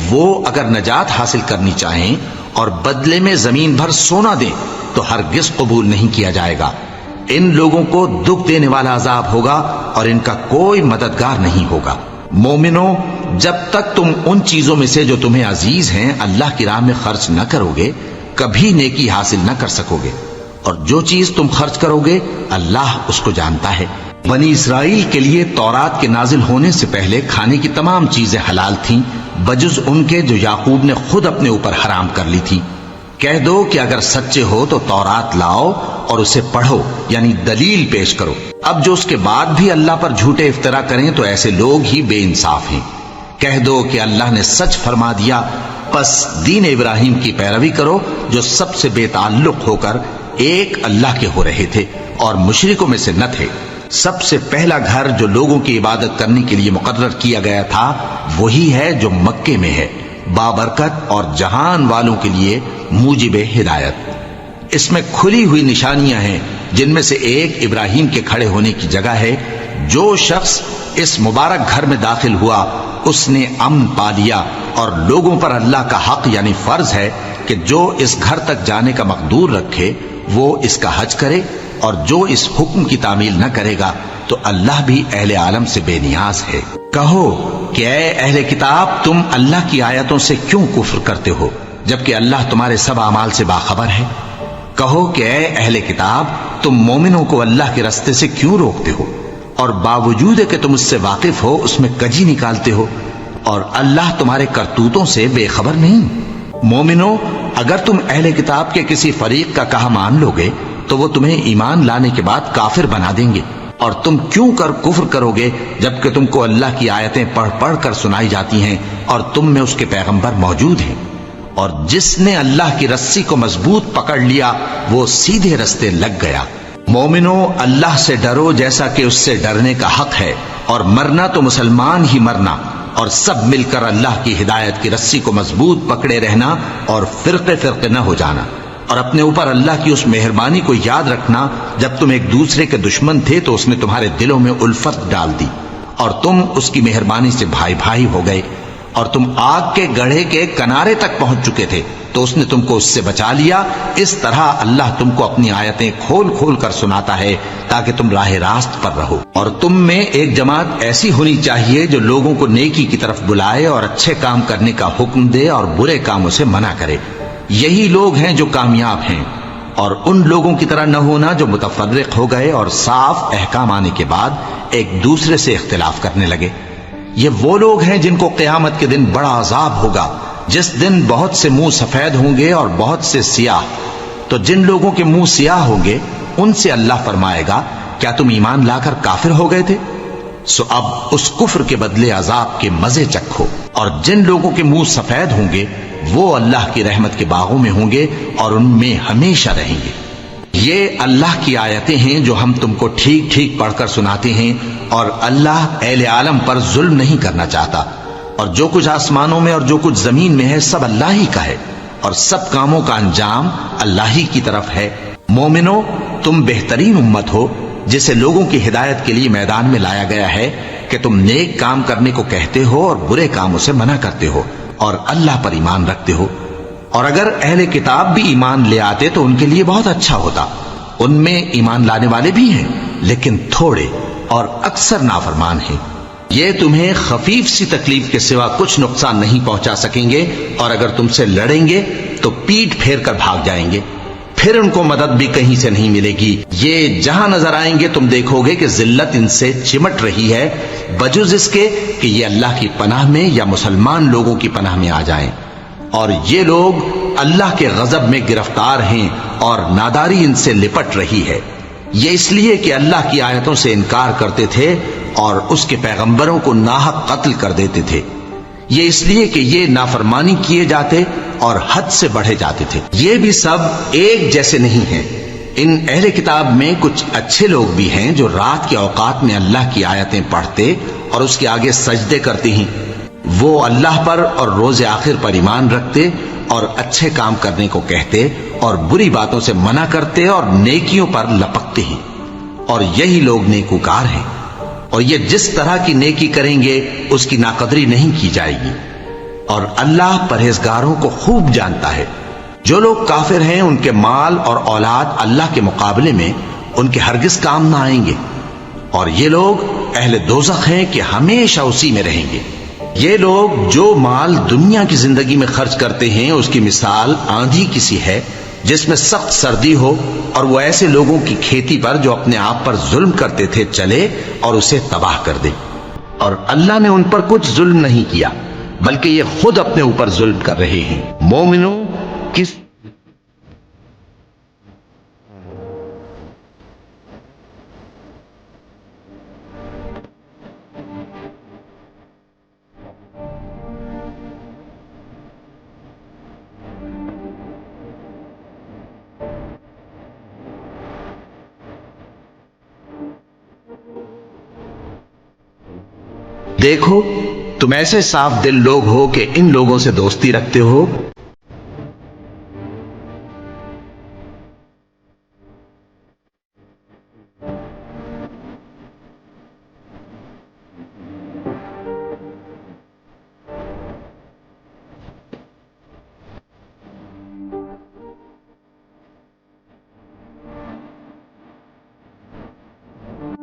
وہ اگر نجات حاصل کرنی چاہیں اور بدلے میں زمین بھر سونا دیں تو ہرگز قبول نہیں کیا جائے گا۔ ان لوگوں کو دکھ دینے والا عذاب ہوگا اور ان کا کوئی مددگار نہیں ہوگا۔ مومنوں، جب تک تم ان چیزوں میں سے جو تمہیں عزیز ہیں اللہ کی راہ میں خرچ نہ کرو گے کبھی نیکی حاصل نہ کر سکو گے، اور جو چیز تم خرچ کرو گے اللہ اس کو جانتا ہے۔ بنی اسرائیل کے لیے تورات کے نازل ہونے سے پہلے کھانے کی تمام چیزیں حلال تھیں بجز ان کے جو یعقوب نے خود اپنے اوپر حرام کر لی تھی۔ کہہ دو کہ اگر سچے ہو تو تورات لاؤ اور اسے پڑھو، یعنی دلیل پیش کرو۔ اب جو اس کے بعد بھی اللہ پر جھوٹے افطرا کریں تو ایسے لوگ ہی بے انصاف ہیں۔ کہہ دو کہ اللہ نے سچ فرما دیا، پس دین ابراہیم کی پیروی کرو جو سب سے بے تعلق ہو کر ایک اللہ کے ہو رہے تھے اور مشرکوں میں سے نہ تھے۔ سب سے پہلا گھر جو لوگوں کی عبادت کرنے کے لیے مقرر کیا گیا تھا وہی ہے جو مکے میں ہے، بابرکت اور جہان والوں کے لیے موجب ہدایت۔ اس میں کھلی ہوئی نشانیاں ہیں جن میں سے ایک ابراہیم کے کھڑے ہونے کی جگہ ہے۔ جو شخص اس مبارک گھر میں داخل ہوا اس نے امن پا لیا، اور لوگوں پر اللہ کا حق یعنی فرض ہے کہ جو اس گھر تک جانے کا مقدور رکھے وہ اس کا حج کرے، اور جو اس حکم کی تعمیل نہ کرے گا تو اللہ بھی اہل عالم سے بے نیاز ہے۔ کہو کہ اے اہل کتاب، تم اللہ کی آیتوں سے کیوں کفر کرتے ہو جبکہ اللہ تمہارے سب اعمال سے باخبر ہے؟ کہو کہ اے اہل کتاب، تم مومنوں کو اللہ کے رستے سے کیوں روکتے ہو اور باوجود کہ تم اس سے واقف ہو اس میں کجی نکالتے ہو، اور اللہ تمہارے کرتوتوں سے بے خبر نہیں؟ مومنوں، اگر تم اہل کتاب کے کسی فریق کا کہا مان لو گے تو وہ تمہیں ایمان لانے کے بعد کافر بنا دیں گے، اور تم کیوں کر کفر کرو گے جبکہ تم کو اللہ کی آیتیں پڑھ پڑھ کر سنائی جاتی ہیں اور تم میں اس کے پیغمبر موجود ہیں؟ اور جس نے اللہ کی رسی کو مضبوط پکڑ لیا وہ سیدھے رستے لگ گیا۔ مومنوں، اللہ سے ڈرو جیسا کہ اس سے ڈرنے کا حق ہے، اور مرنا تو مسلمان ہی مرنا، اور سب مل کر اللہ کی ہدایت کی رسی کو مضبوط پکڑے رہنا اور فرقے فرقے نہ ہو جانا، اور اپنے اوپر اللہ کی اس مہربانی کو یاد رکھنا جب تم ایک دوسرے کے دشمن تھے تو اس نے تمہارے دلوں میں الفت ڈال دی اور تم اس کی مہربانی سے بھائی بھائی ہو گئے، اور تم آگ کے گڑھے کے کنارے تک پہنچ چکے تھے تو اس نے تم کو اس سے بچا لیا۔ اس طرح اللہ تم کو اپنی آیتیں کھول کھول کر سناتا ہے تاکہ تم راہ راست پر رہو۔ اور تم میں ایک جماعت ایسی ہونی چاہیے جو لوگوں کو نیکی کی طرف بلائے اور اچھے کام کرنے کا حکم دے اور برے کاموں سے منع کرے۔ یہی لوگ ہیں جو کامیاب ہیں، اور ان لوگوں کی طرح نہ ہونا جو متفرق ہو گئے اور صاف احکام آنے کے بعد ایک دوسرے سے اختلاف کرنے لگے۔ یہ وہ لوگ ہیں جن کو قیامت کے دن بڑا عذاب ہوگا، جس دن بہت سے منہ سفید ہوں گے اور بہت سے سیاہ۔ تو جن لوگوں کے منہ سیاہ ہوں گے ان سے اللہ فرمائے گا، کیا تم ایمان لا کر کافر ہو گئے تھے؟ سو اب اس کفر کے بدلے عذاب کے مزے چکھو۔ اور جن لوگوں کے منہ سفید ہوں گے وہ اللہ کی رحمت کے باغوں میں ہوں گے اور ان میں ہمیشہ رہیں گے۔ یہ اللہ کی آیتیں ہیں جو ہم تم کو ٹھیک ٹھیک پڑھ کر سناتے ہیں، اور اللہ اہل عالم پر ظلم نہیں کرنا چاہتا، اور جو کچھ آسمانوں میں اور جو کچھ زمین میں ہے سب اللہ ہی کا ہے، اور سب کاموں کا انجام اللہ ہی کی طرف ہے۔ مومنو، تم بہترین امت ہو جسے لوگوں کی ہدایت کے لیے میدان میں لایا گیا ہے کہ تم نیک کام کرنے کو کہتے ہو اور برے کاموں سے منع کرتے ہو اور اللہ پر ایمان رکھتے ہو۔ اور اگر اہل کتاب بھی ایمان لے آتے تو ان کے لیے بہت اچھا ہوتا، ان میں ایمان لانے والے بھی ہیں لیکن تھوڑے اور اکثر نافرمان ہیں۔ یہ تمہیں خفیف سی تکلیف کے سوا کچھ نقصان نہیں پہنچا سکیں گے، اور اگر تم سے لڑیں گے تو پیٹ پھیر کر بھاگ جائیں گے، پھر ان کو مدد بھی کہیں سے نہیں ملے گی۔ یہ جہاں نظر آئیں گے تم دیکھو گے کہ ذلت ان سے چمٹ رہی ہے، بجز اس کے کہ یہ اللہ کی پناہ میں یا مسلمان لوگوں کی پناہ میں آ جائیں، اور یہ لوگ اللہ کے غضب میں گرفتار ہیں اور ناداری ان سے لپٹ رہی ہے۔ یہ اس لیے کہ اللہ کی آیتوں سے انکار کرتے تھے اور اس کے پیغمبروں کو ناحق قتل کر دیتے تھے۔ یہ اس لیے کہ یہ نافرمانی کیے جاتے اور حد سے بڑھے جاتے تھے۔ یہ بھی سب ایک جیسے نہیں ہیں۔ ان اہل کتاب میں کچھ اچھے لوگ بھی ہیں جو رات کے اوقات میں اللہ کی آیتیں پڑھتے اور اس کے آگے سجدے کرتے ہیں۔ وہ اللہ پر اور روز آخر پر ایمان رکھتے اور اچھے کام کرنے کو کہتے اور بری باتوں سے منع کرتے اور نیکیوں پر لپکتے ہیں، اور یہی لوگ نیکوکار ہیں۔ اور یہ جس طرح کی نیکی کریں گے اس کی ناقدری نہیں کی جائے گی، اور اللہ پرہیزگاروں کو خوب جانتا ہے۔ جو لوگ کافر ہیں ان کے مال اور اولاد اللہ کے مقابلے میں ان کے ہرگز کام نہ آئیں گے، اور یہ لوگ اہل دوزخ ہیں کہ ہمیشہ اسی میں رہیں گے۔ یہ لوگ جو مال دنیا کی زندگی میں خرچ کرتے ہیں اس کی مثال آندھی کسی ہے جس میں سخت سردی ہو، اور وہ ایسے لوگوں کی کھیتی پر جو اپنے آپ پر ظلم کرتے تھے چلے اور اسے تباہ کر دے۔ اور اللہ نے ان پر کچھ ظلم نہیں کیا بلکہ یہ خود اپنے اوپر ظلم کر رہے ہیں۔ مومنوں کس دیکھو تم ایسے صاف دل لوگ ہو کہ ان لوگوں سے دوستی رکھتے ہو۔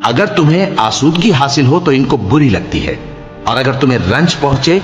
اگر تمہیں آسودگی حاصل ہو تو ان کو بری لگتی ہے، اور اگر تمہیں رنج پہنچے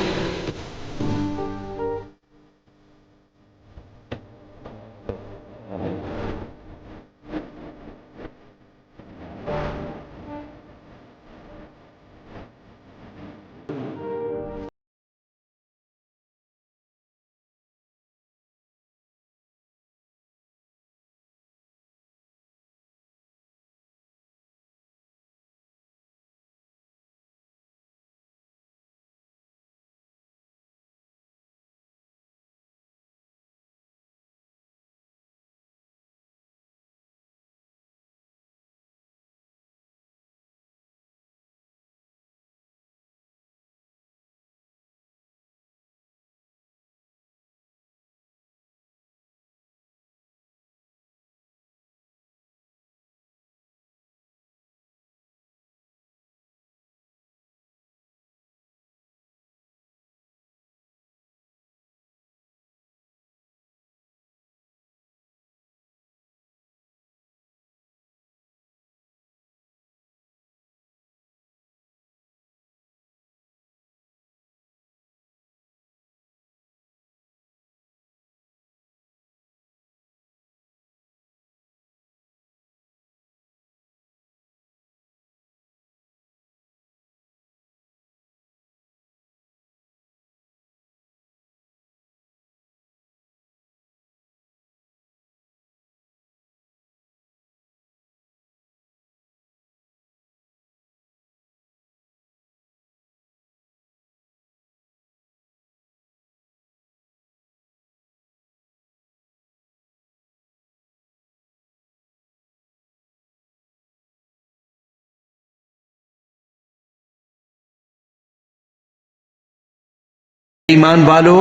ایمان والو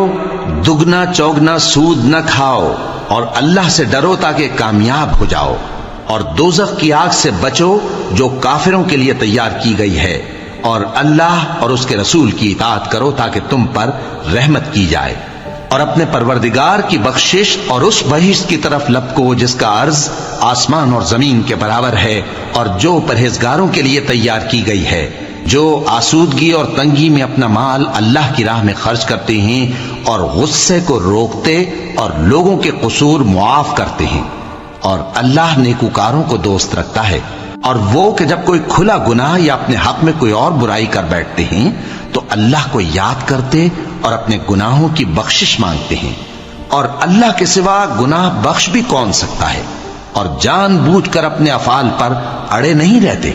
دگنا چوگنا سود نہ کھاؤ اور اللہ سے ڈرو تاکہ کامیاب ہو جاؤ، اور دوزخ کی آگ سے بچو جو کافروں کے لیے تیار کی گئی ہے، اور اللہ اور اس کے رسول کی اطاعت کرو تاکہ تم پر رحمت کی جائے۔ اور اپنے پروردگار کی بخشش اور اس بہشت کی طرف لپکو جس کا عرض آسمان اور زمین کے برابر ہے، اور جو پرہیزگاروں کے لیے تیار کی گئی ہے، جو آسودگی اور تنگی میں اپنا مال اللہ کی راہ میں خرچ کرتے ہیں اور غصے کو روکتے اور لوگوں کے قصور معاف کرتے ہیں، اور اللہ نیکوکاروں کو دوست رکھتا ہے۔ اور وہ کہ جب کوئی کھلا گناہ یا اپنے حق میں کوئی اور برائی کر بیٹھتے ہیں تو اللہ کو یاد کرتے اور اپنے گناہوں کی بخشش مانگتے ہیں، اور اللہ کے سوا گناہ بخش بھی کون سکتا ہے، اور جان بوجھ کر اپنے افعال پر اڑے نہیں رہتے۔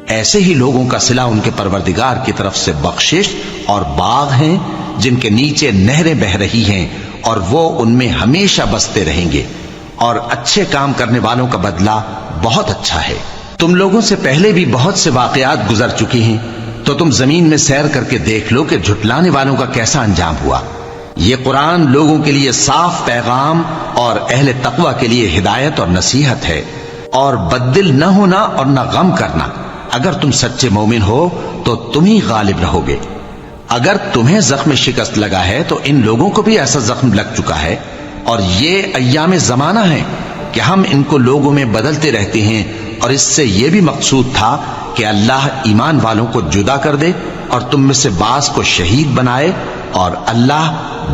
ایسے ہی لوگوں کا صلہ ان کے پروردگار کی طرف سے بخشش اور باغ ہیں جن کے نیچے نہریں بہ رہی ہیں، اور وہ ان میں ہمیشہ بستے رہیں گے، اور اچھے کام کرنے والوں کا بدلہ بہت اچھا ہے۔ تم لوگوں سے پہلے بھی بہت سے واقعات گزر چکے ہیں، تو تم زمین میں سیر کر کے دیکھ لو کہ جھٹلانے والوں کا کیسا انجام ہوا۔ یہ قرآن لوگوں کے لیے صاف پیغام اور اہل تقوی کے لیے ہدایت اور نصیحت ہے، اور بددل نہ ہونا اور نہ غم کرنا۔ اگر تم سچے مومن ہو تو تم ہی غالب رہو گے۔ اگر تمہیں زخم شکست لگا ہے تو ان لوگوں کو بھی ایسا زخم لگ چکا ہے، اور یہ ایام زمانہ ہے کہ ہم ان کو لوگوں میں بدلتے رہتے ہیں، اور اس سے یہ بھی مقصود تھا کہ اللہ ایمان والوں کو جدا کر دے اور تم میں سے بعض کو شہید بنائے، اور اللہ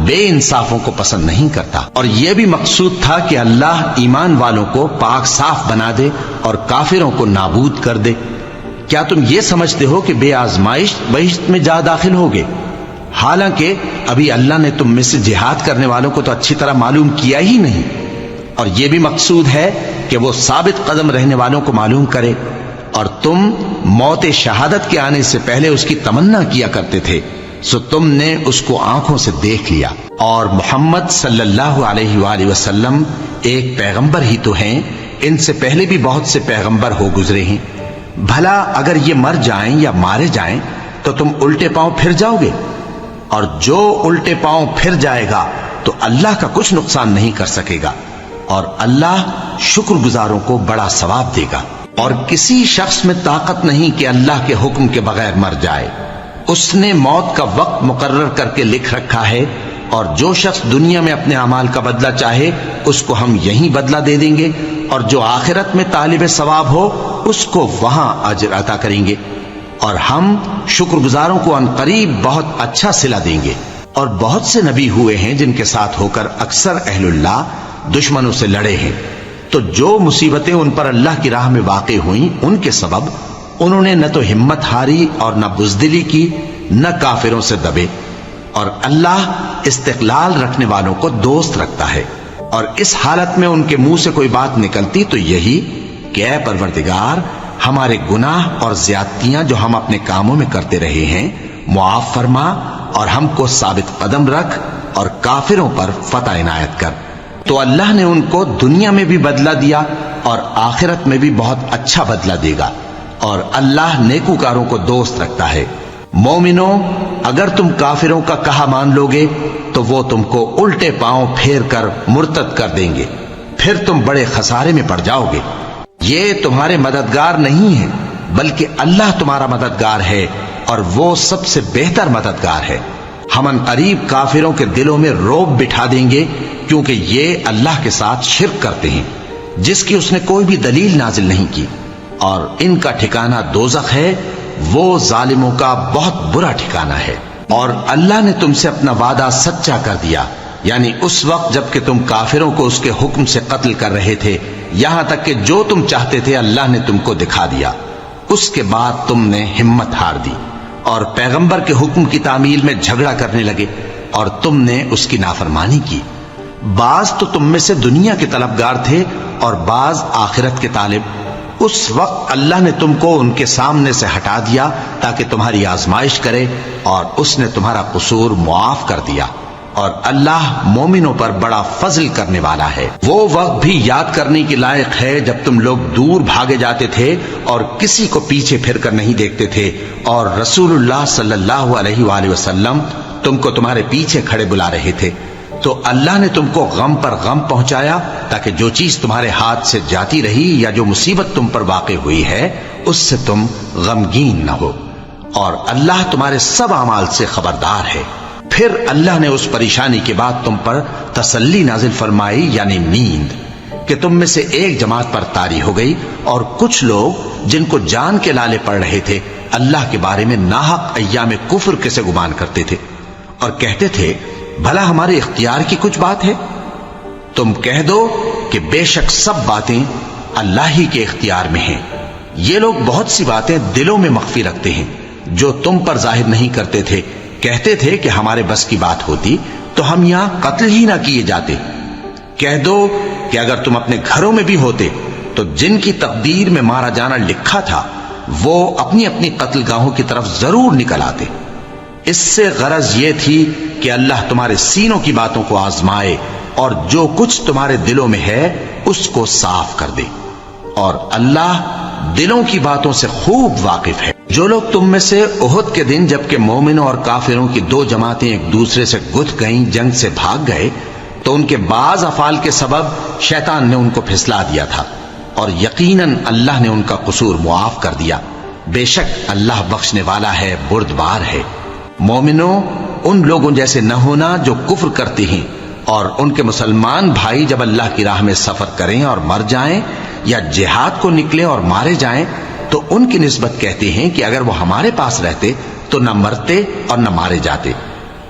بے انصافوں کو پسند نہیں کرتا۔ اور یہ بھی مقصود تھا کہ اللہ ایمان والوں کو پاک صاف بنا دے اور کافروں کو نابود کر دے۔ کیا تم یہ سمجھتے ہو کہ بے آزمائش بہشت میں جا داخل ہوگے؟ حالانکہ ابھی اللہ نے تم میں سے جہاد کرنے والوں کو تو اچھی طرح معلوم کیا ہی نہیں، اور یہ بھی مقصود ہے کہ وہ ثابت قدم رہنے والوں کو معلوم کرے، اور تم موت شہادت کے آنے سے پہلے اس کی تمنا کیا کرتے تھے، سو تم نے اس کو آنکھوں سے دیکھ لیا۔ اور محمد صلی اللہ علیہ وآلہ وسلم ایک پیغمبر ہی تو ہیں، ان سے پہلے بھی بہت سے پیغمبر ہو گزرے ہیں۔ بھلا اگر یہ مر جائیں یا مارے جائیں تو تم الٹے پاؤں پھر جاؤ گے؟ اور جو الٹے پاؤں پھر جائے گا تو اللہ کا کچھ نقصان نہیں کر سکے گا، اور اللہ شکر گزاروں کو بڑا ثواب دے گا۔ اور کسی شخص میں طاقت نہیں کہ اللہ کے حکم کے بغیر مر جائے، اس نے موت کا وقت مقرر کر کے لکھ رکھا ہے، اور جو شخص دنیا میں اپنے اعمال کا بدلہ چاہے اس کو ہم یہیں بدلہ دے دیں گے، اور جو آخرت میں طالب ثواب ہو اس کو وہاں اجر عطا کریں گے، اور ہم شکر گزاروں کو عنقریب بہت اچھا صلہ دیں گے۔ اور بہت سے نبی ہوئے ہیں جن کے ساتھ ہو کر اکثر اہل اللہ دشمنوں سے لڑے ہیں، تو جو مصیبتیں ان پر اللہ کی راہ میں واقع ہوئیں ان کے سبب انہوں نے نہ تو ہمت ہاری اور نہ بزدلی کی، نہ کافروں سے دبے، اور اللہ استقلال رکھنے والوں کو دوست رکھتا ہے۔ اور اس حالت میں ان کے منہ سے کوئی بات نکلتی تو یہی کہ اے پروردگار، ہمارے گناہ اور زیادتیاں جو ہم اپنے کاموں میں کرتے رہے ہیں معاف فرما، اور ہم کو ثابت قدم رکھ، اور کافروں پر فتح عنایت کر۔ تو اللہ نے ان کو دنیا میں بھی بدلہ دیا اور آخرت میں بھی بہت اچھا بدلہ دے گا، اور اللہ نیکوکاروں کو دوست رکھتا ہے۔ مومنوں، اگر تم کافروں کا کہا مان لوگے تو وہ تم کو الٹے پاؤں پھیر کر مرتد کر دیں گے، پھر تم بڑے خسارے میں پڑ جاؤ گے۔ یہ تمہارے مددگار نہیں ہے بلکہ اللہ تمہارا مددگار ہے، اور وہ سب سے بہتر مددگار ہے۔ ہم عنقریب کافروں کے دلوں میں رعب بٹھا دیں گے، کیونکہ یہ اللہ کے ساتھ شرک کرتے ہیں جس کی اس نے کوئی بھی دلیل نازل نہیں کی، اور ان کا ٹھکانہ دوزخ ہے، وہ ظالموں کا بہت برا ٹھکانہ ہے۔ اور اللہ نے تم سے اپنا وعدہ سچا کر دیا، یعنی اس وقت جب کہ تم کافروں کو اس کے حکم سے قتل کر رہے تھے، یہاں تک کہ جو تم چاہتے تھے اللہ نے تم کو دکھا دیا۔ اس کے بعد تم نے ہمت ہار دی اور پیغمبر کے حکم کی تعمیل میں جھگڑا کرنے لگے، اور تم نے اس کی نافرمانی کی۔ بعض تو تم میں سے دنیا کے طلبگار تھے اور بعض آخرت کے طالب۔ اس وقت اللہ نے تم کو ان کے سامنے سے ہٹا دیا تاکہ تمہاری آزمائش کرے، اور اس نے تمہارا قصور معاف کر دیا، اور اللہ مومنوں پر بڑا فضل کرنے والا ہے۔ وہ وقت بھی یاد کرنے کے لائق ہے جب تم لوگ دور بھاگے جاتے تھے اور کسی کو پیچھے پھر کر نہیں دیکھتے تھے، اور رسول اللہ صلی اللہ علیہ وآلہ وسلم تم کو تمہارے پیچھے کھڑے بلا رہے تھے، تو اللہ نے تم کو غم پر غم پہنچایا تاکہ جو چیز تمہارے ہاتھ سے جاتی رہی یا جو مصیبت تم پر واقع ہوئی ہے اس سے تم غمگین نہ ہو، اور اللہ تمہارے سب اعمال سے خبردار ہے۔ پھر اللہ نے اس پریشانی کے بعد تم پر تسلی نازل فرمائی یعنی نیند، کہ تم میں سے ایک جماعت پر طاری ہو گئی، اور کچھ لوگ جن کو جان کے لالے پڑ رہے تھے اللہ کے بارے میں ناحق ایام کفر کے سے گمان کرتے تھے اور کہتے تھے بھلا ہمارے اختیار کی کچھ بات ہے؟ تم کہہ دو کہ بے شک سب باتیں اللہ ہی کے اختیار میں ہیں۔ یہ لوگ بہت سی باتیں دلوں میں مخفی رکھتے ہیں جو تم پر ظاہر نہیں کرتے تھے، کہتے تھے کہ ہمارے بس کی بات ہوتی تو ہم یہاں قتل ہی نہ کیے جاتے۔ کہہ دو کہ اگر تم اپنے گھروں میں بھی ہوتے تو جن کی تقدیر میں مارا جانا لکھا تھا وہ اپنی اپنی قتل گاہوں کی طرف ضرور نکل آتے۔ اس سے غرض یہ تھی کہ اللہ تمہارے سینوں کی باتوں کو آزمائے اور جو کچھ تمہارے دلوں میں ہے اس کو صاف کر دے، اور اللہ دلوں کی باتوں سے خوب واقف ہے۔ جو لوگ تم میں سے احد کے دن جبکہ مومنوں اور کافروں کی دو جماعتیں ایک دوسرے سے گتھ گئیں، جنگ سے بھاگ گئے، تو ان کے بعض افعال کے سبب شیطان نے ان کو پھسلا دیا تھا، اور یقیناً اللہ نے ان کا قصور معاف کر دیا۔ بے شک اللہ بخشنے والا ہے، بردبار ہے۔ مومنوں، ان لوگوں جیسے نہ ہونا جو کفر کرتے ہیں، اور ان کے مسلمان بھائی جب اللہ کی راہ میں سفر کریں اور مر جائیں یا جہاد کو نکلیں اور مارے جائیں تو ان کی نسبت کہتے ہیں کہ اگر وہ ہمارے پاس رہتے تو نہ مرتے اور نہ مارے جاتے،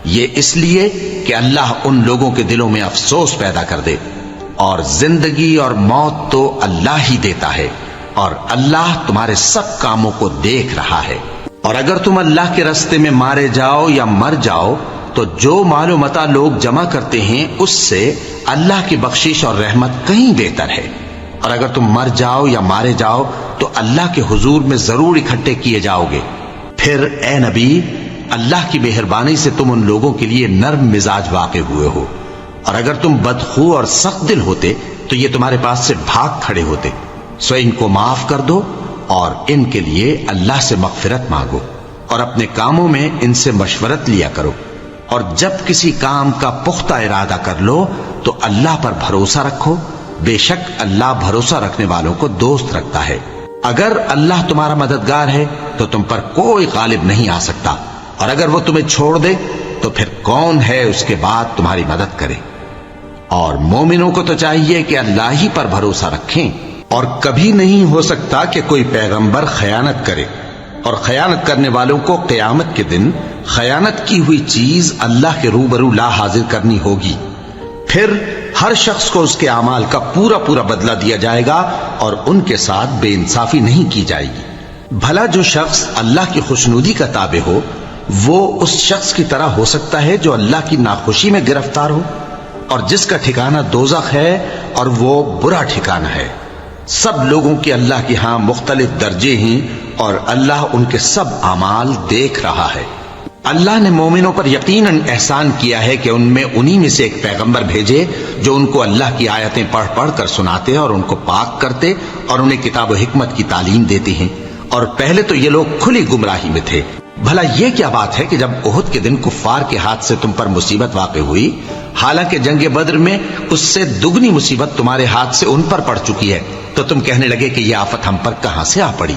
یہ اس لیے کہ اللہ ان لوگوں کے دلوں میں افسوس پیدا کر دے، اور زندگی اور موت تو اللہ ہی دیتا ہے، اور اللہ تمہارے سب کاموں کو دیکھ رہا ہے۔ اور اگر تم اللہ کے راستے میں مارے جاؤ یا مر جاؤ تو جو مال و متاع لوگ جمع کرتے ہیں اس سے اللہ کی بخشش اور رحمت کہیں بہتر ہے، اور اگر تم مر جاؤ یا مارے جاؤ تو اللہ کے حضور میں ضرور اکٹھے کیے جاؤ گے۔ پھر اے نبی، اللہ کی مہربانی سے تم ان لوگوں کے لیے نرم مزاج واقع ہوئے ہو، اور اگر تم بدخو اور سخت دل ہوتے تو یہ تمہارے پاس سے بھاگ کھڑے ہوتے، سو ان کو معاف کر دو اور ان کے لیے اللہ سے مغفرت مانگو، اور اپنے کاموں میں ان سے مشورت لیا کرو، اور جب کسی کام کا پختہ ارادہ کر لو تو اللہ پر بھروسہ رکھو، بے شک اللہ بھروسہ رکھنے والوں کو دوست رکھتا ہے۔ اگر اللہ تمہارا مددگار ہے تو تم پر کوئی غالب نہیں آ سکتا، اور اگر وہ تمہیں چھوڑ دے تو پھر کون ہے اس کے بعد تمہاری مدد کرے؟ اور مومنوں کو تو چاہیے کہ اللہ ہی پر بھروسہ رکھیں، اور کبھی نہیں ہو سکتا کہ کوئی پیغمبر خیانت کرے، اور خیانت کرنے والوں کو قیامت کے دن خیانت کی ہوئی چیز اللہ کے روبرو لا حاضر کرنی ہوگی، پھر ہر شخص کو اس کے اعمال کا پورا پورا بدلہ دیا جائے گا اور ان کے ساتھ بے انصافی نہیں کی جائے گی۔ بھلا جو شخص اللہ کی خوشنودی کا تابع ہو وہ اس شخص کی طرح ہو سکتا ہے جو اللہ کی ناخوشی میں گرفتار ہو، اور جس کا ٹھکانہ دوزخ ہے اور وہ برا ٹھکانہ ہے۔ سب لوگوں کے اللہ کے ہاں مختلف درجے ہیں اور اللہ ان کے سب اعمال دیکھ رہا ہے۔ اللہ نے مومنوں پر یقیناً احسان کیا ہے کہ ان میں انہی میں سے ایک پیغمبر بھیجے جو ان کو اللہ کی آیتیں پڑھ پڑھ کر سناتے اور ان کو پاک کرتے اور انہیں کتاب و حکمت کی تعلیم دیتے ہیں، اور پہلے تو یہ لوگ کھلی گمراہی میں تھے۔ بھلا یہ کیا بات ہے کہ جب احد کے دن کفار کے ہاتھ سے تم پر مصیبت واقع ہوئی، حالانکہ جنگ بدر میں اس سے دگنی مصیبت تمہارے ہاتھ سے ان پر پڑ چکی ہے، تو تم کہنے لگے کہ یہ آفت ہم پر کہاں سے آ پڑی؟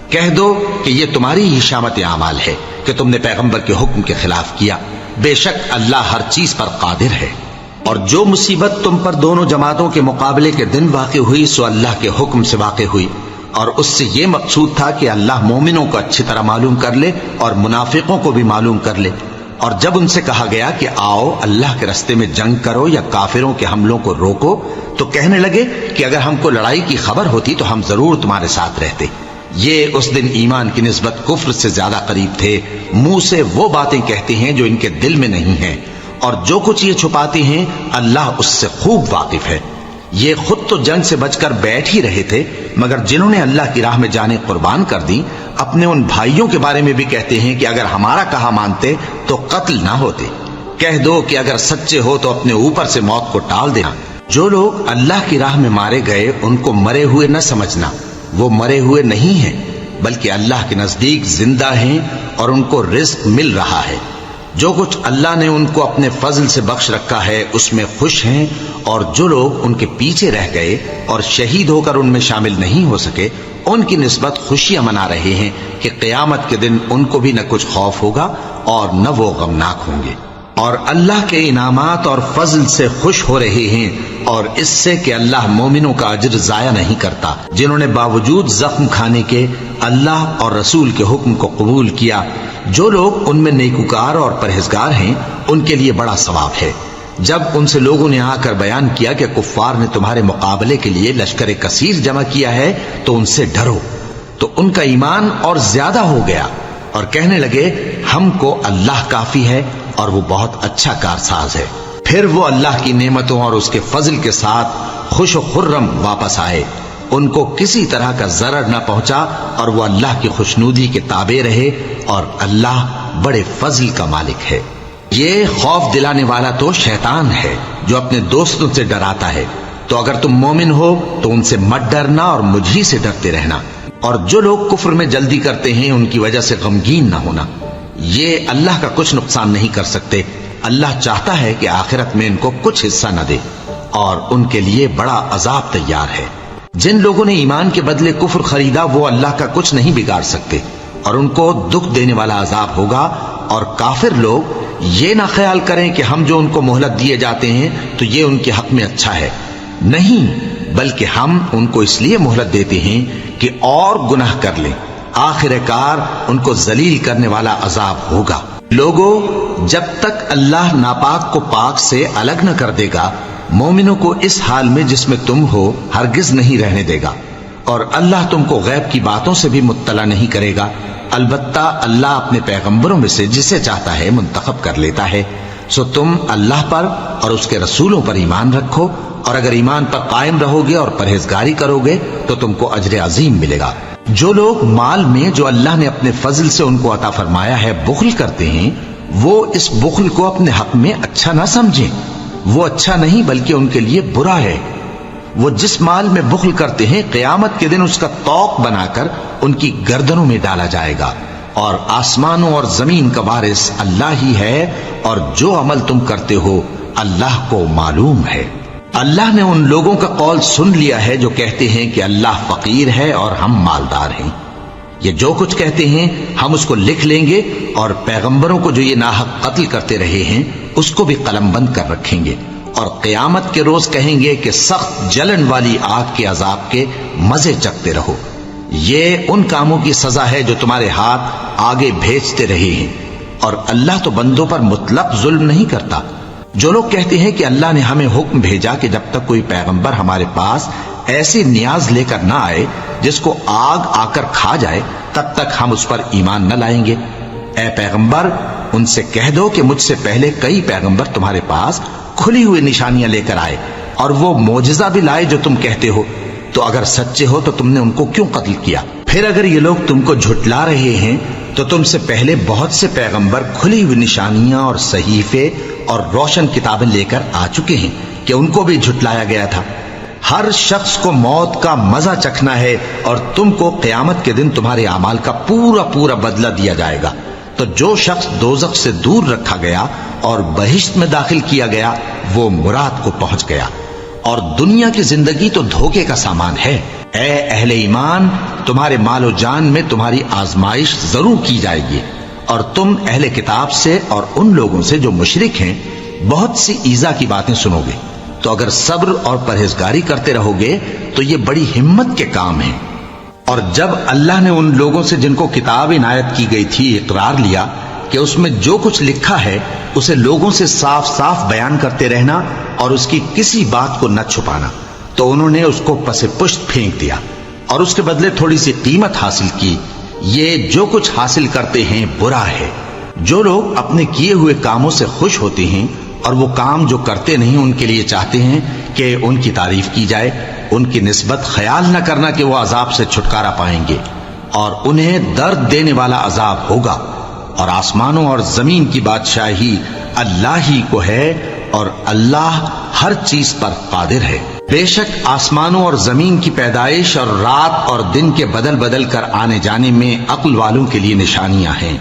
کہہ دو کہ یہ تمہاری ہی شامت اعمال ہے کہ تم نے پیغمبر کے حکم کے خلاف کیا، بے شک اللہ ہر چیز پر قادر ہے۔ اور جو مصیبت تم پر دونوں جماعتوں کے مقابلے کے دن واقع ہوئی سو اللہ کے حکم سے واقع ہوئی، اور اس سے یہ مقصود تھا کہ اللہ مومنوں کو اچھی طرح معلوم کر لے اور منافقوں کو بھی معلوم کر لے۔ اور جب ان سے کہا گیا کہ آؤ اللہ کے راستے میں جنگ کرو یا کافروں کے حملوں کو روکو، تو کہنے لگے کہ اگر ہم کو لڑائی کی خبر ہوتی تو ہم ضرور تمہارے ساتھ رہتے۔ یہ اس دن ایمان کی نسبت کفر سے زیادہ قریب تھے، منہ سے وہ باتیں کہتے ہیں جو ان کے دل میں نہیں ہیں، اور جو کچھ یہ چھپاتے ہیں اللہ اس سے خوب واقف ہے۔ یہ خود تو جنگ سے بچ کر بیٹھ ہی رہے تھے، مگر جنہوں نے اللہ کی راہ میں جانیں قربان کر دی اپنے ان بھائیوں کے بارے میں بھی کہتے ہیں کہ اگر ہمارا کہا مانتے تو قتل نہ ہوتے۔ کہہ دو کہ اگر سچے ہو تو اپنے اوپر سے موت کو ٹال دینا۔ جو لوگ اللہ کی راہ میں مارے گئے ان کو مرے ہوئے نہ سمجھنا، وہ مرے ہوئے نہیں ہیں بلکہ اللہ کے نزدیک زندہ ہیں اور ان کو رزق مل رہا ہے۔ جو کچھ اللہ نے ان کو اپنے فضل سے بخش رکھا ہے اس میں خوش ہیں، اور جو لوگ ان کے پیچھے رہ گئے اور شہید ہو کر ان میں شامل نہیں ہو سکے ان کی نسبت خوشیاں منا رہے ہیں کہ قیامت کے دن ان کو بھی نہ کچھ خوف ہوگا اور نہ وہ غمناک ہوں گے۔ اور اللہ کے انعامات اور فضل سے خوش ہو رہے ہیں، اور اس سے کہ اللہ مومنوں کا اجر ضائع نہیں کرتا، جنہوں نے باوجود زخم کھانے کے اللہ اور رسول کے حکم کو قبول کیا۔ جو لوگ ان میں نیکوکار اور پرہیزگار ہیں ان کے لیے بڑا ثواب ہے۔ جب ان سے لوگوں نے آ کر بیان کیا کہ کفار نے تمہارے مقابلے کے لیے لشکر کثیر جمع کیا ہے تو ان سے ڈرو، تو ان کا ایمان اور زیادہ ہو گیا اور کہنے لگے ہم کو اللہ کافی ہے اور وہ بہت اچھا کارساز ہے۔ پھر وہ اللہ کی نعمتوں اور اس کے فضل کے ساتھ خوش و خرم واپس آئے، ان کو کسی طرح کا ضرر نہ پہنچا اور وہ اللہ کی خوشنودی کے تابع رہے، اور اللہ بڑے فضل کا مالک ہے۔ یہ خوف دلانے والا تو شیطان ہے جو اپنے دوستوں سے ڈراتا ہے، تو اگر تم مومن ہو تو ان سے مت ڈرنا اور مجھ ہی سے ڈرتے رہنا، اور جو لوگ کفر میں جلدی کرتے ہیں ان کی وجہ سے غمگین نہ ہونا، یہ اللہ کا کچھ نقصان نہیں کر سکتے۔ اللہ چاہتا ہے کہ آخرت میں ان کو کچھ حصہ نہ دے، اور ان کے لیے بڑا عذاب تیار ہے۔ جن لوگوں نے ایمان کے بدلے کفر خریدا وہ اللہ کا کچھ نہیں بگاڑ سکتے، اور ان کو دکھ دینے والا عذاب ہوگا۔ اور کافر لوگ یہ نہ خیال کریں کہ ہم جو ان کو مہلت دیے جاتے ہیں تو یہ ان کے حق میں اچھا ہے، نہیں، بلکہ ہم ان کو اس لیے مہلت دیتے ہیں کہ اور گناہ کر لیں، آخر کار ان کو ذلیل کرنے والا عذاب ہوگا۔ لوگوں، جب تک اللہ ناپاک کو پاک سے الگ نہ کر دے گا، مومنوں کو اس حال میں جس میں تم ہو ہرگز نہیں رہنے دے گا، اور اللہ تم کو غیب کی باتوں سے بھی مطلع نہیں کرے گا۔ البتہ اللہ اپنے پیغمبروں میں سے جسے چاہتا ہے منتخب کر لیتا ہے۔ سو تم اللہ پر اور اس کے رسولوں پر ایمان رکھو، اور اگر ایمان پر قائم رہو گے اور پرہیزگاری کرو گے تو تم کو اجر عظیم ملے گا۔ جو لوگ مال میں جو اللہ نے اپنے فضل سے ان کو عطا فرمایا ہے بخل کرتے ہیں، وہ اس بخل کو اپنے حق میں اچھا نہ سمجھیں، وہ اچھا نہیں بلکہ ان کے لیے برا ہے۔ وہ جس مال میں بخل کرتے ہیں قیامت کے دن اس کا طوق بنا کر ان کی گردنوں میں ڈالا جائے گا، اور آسمانوں اور زمین کا وارث اللہ ہی ہے، اور جو عمل تم کرتے ہو اللہ کو معلوم ہے۔ اللہ نے ان لوگوں کا قول سن لیا ہے جو کہتے ہیں کہ اللہ فقیر ہے اور ہم مالدار ہیں۔ یہ جو کچھ کہتے ہیں ہم اس کو لکھ لیں گے، اور پیغمبروں کو جو یہ ناحق قتل کرتے رہے ہیں اس کو بھی قلم بند کر رکھیں گے، اور قیامت کے روز کہیں گے کہ سخت جلن والی آگ کے عذاب کے مزے چکھتے رہو۔ یہ ان کاموں کی سزا ہے جو تمہارے ہاتھ آگے بھیجتے رہے ہیں، اور اللہ تو بندوں پر مطلق ظلم نہیں کرتا۔ جو لوگ کہتے ہیں کہ اللہ نے ہمیں حکم بھیجا کہ جب تک کوئی پیغمبر ہمارے پاس ایسی نیاز لے کر نہ آئے جس کو آگ آ کر کھا جائے تب تک ہم اس پر ایمان نہ لائیں گے، اے پیغمبر ان سے کہہ دو کہ مجھ سے پہلے کئی پیغمبر تمہارے پاس کھلی ہوئی نشانیاں لے کر آئے، اور وہ معجزہ بھی لائے جو تم کہتے ہو، تو اگر سچے ہو تو تم نے ان کو کیوں قتل کیا؟ پھر اگر یہ لوگ تم کو جھٹلا رہے ہیں تو تم سے پہلے بہت سے پیغمبر کھلی ہوئی نشانیاں اور صحیفے اور روشن کتابیں لے کر آ چکے ہیں کہ ان کو بھی جھٹلایا گیا تھا۔ ہر شخص کو موت کا مزہ چکھنا ہے، اور تم کو قیامت کے دن تمہارے اعمال کا پورا پورا بدلہ دیا جائے گا۔ تو جو شخص دوزخ سے دور رکھا گیا اور بہشت میں داخل کیا گیا وہ مراد کو پہنچ گیا، اور دنیا کی زندگی تو دھوکے کا سامان ہے۔ اے اہل ایمان، تمہارے مال و جان میں تمہاری آزمائش ضرور کی جائے گی، اور تم اہل کتاب سے اور ان لوگوں سے جو مشرک ہیں بہت سی ایذا کی باتیں سنو گے، تو اگر صبر اور پرہیزگاری کرتے رہو گے تو یہ بڑی ہمت کے کام ہیں۔ اور جب اللہ نے ان لوگوں سے جن کو کتاب عنایت کی گئی تھی اقرار لیا کہ اس میں جو کچھ لکھا ہے اسے لوگوں سے صاف صاف بیان کرتے رہنا اور اس کی کسی بات کو نہ چھپانا، تو انہوں نے اس کو پس پشت پھینک دیا اور اس کے بدلے تھوڑی سی قیمت حاصل کی۔ یہ جو کچھ حاصل کرتے ہیں برا ہے۔ جو لوگ اپنے کیے ہوئے کاموں سے خوش ہوتے ہیں اور وہ کام جو کرتے نہیں ان کے لیے چاہتے ہیں کہ ان کی تعریف کی جائے، ان کی نسبت خیال نہ کرنا کہ وہ عذاب سے چھٹکارا پائیں گے، اور انہیں درد دینے والا عذاب ہوگا۔ اور آسمانوں اور زمین کی بادشاہی اللہ ہی کو ہے، اور اللہ ہر چیز پر قادر ہے۔ بے شک آسمانوں اور زمین کی پیدائش اور رات اور دن کے بدل بدل کر آنے جانے میں عقل والوں کے لیے نشانیاں ہیں،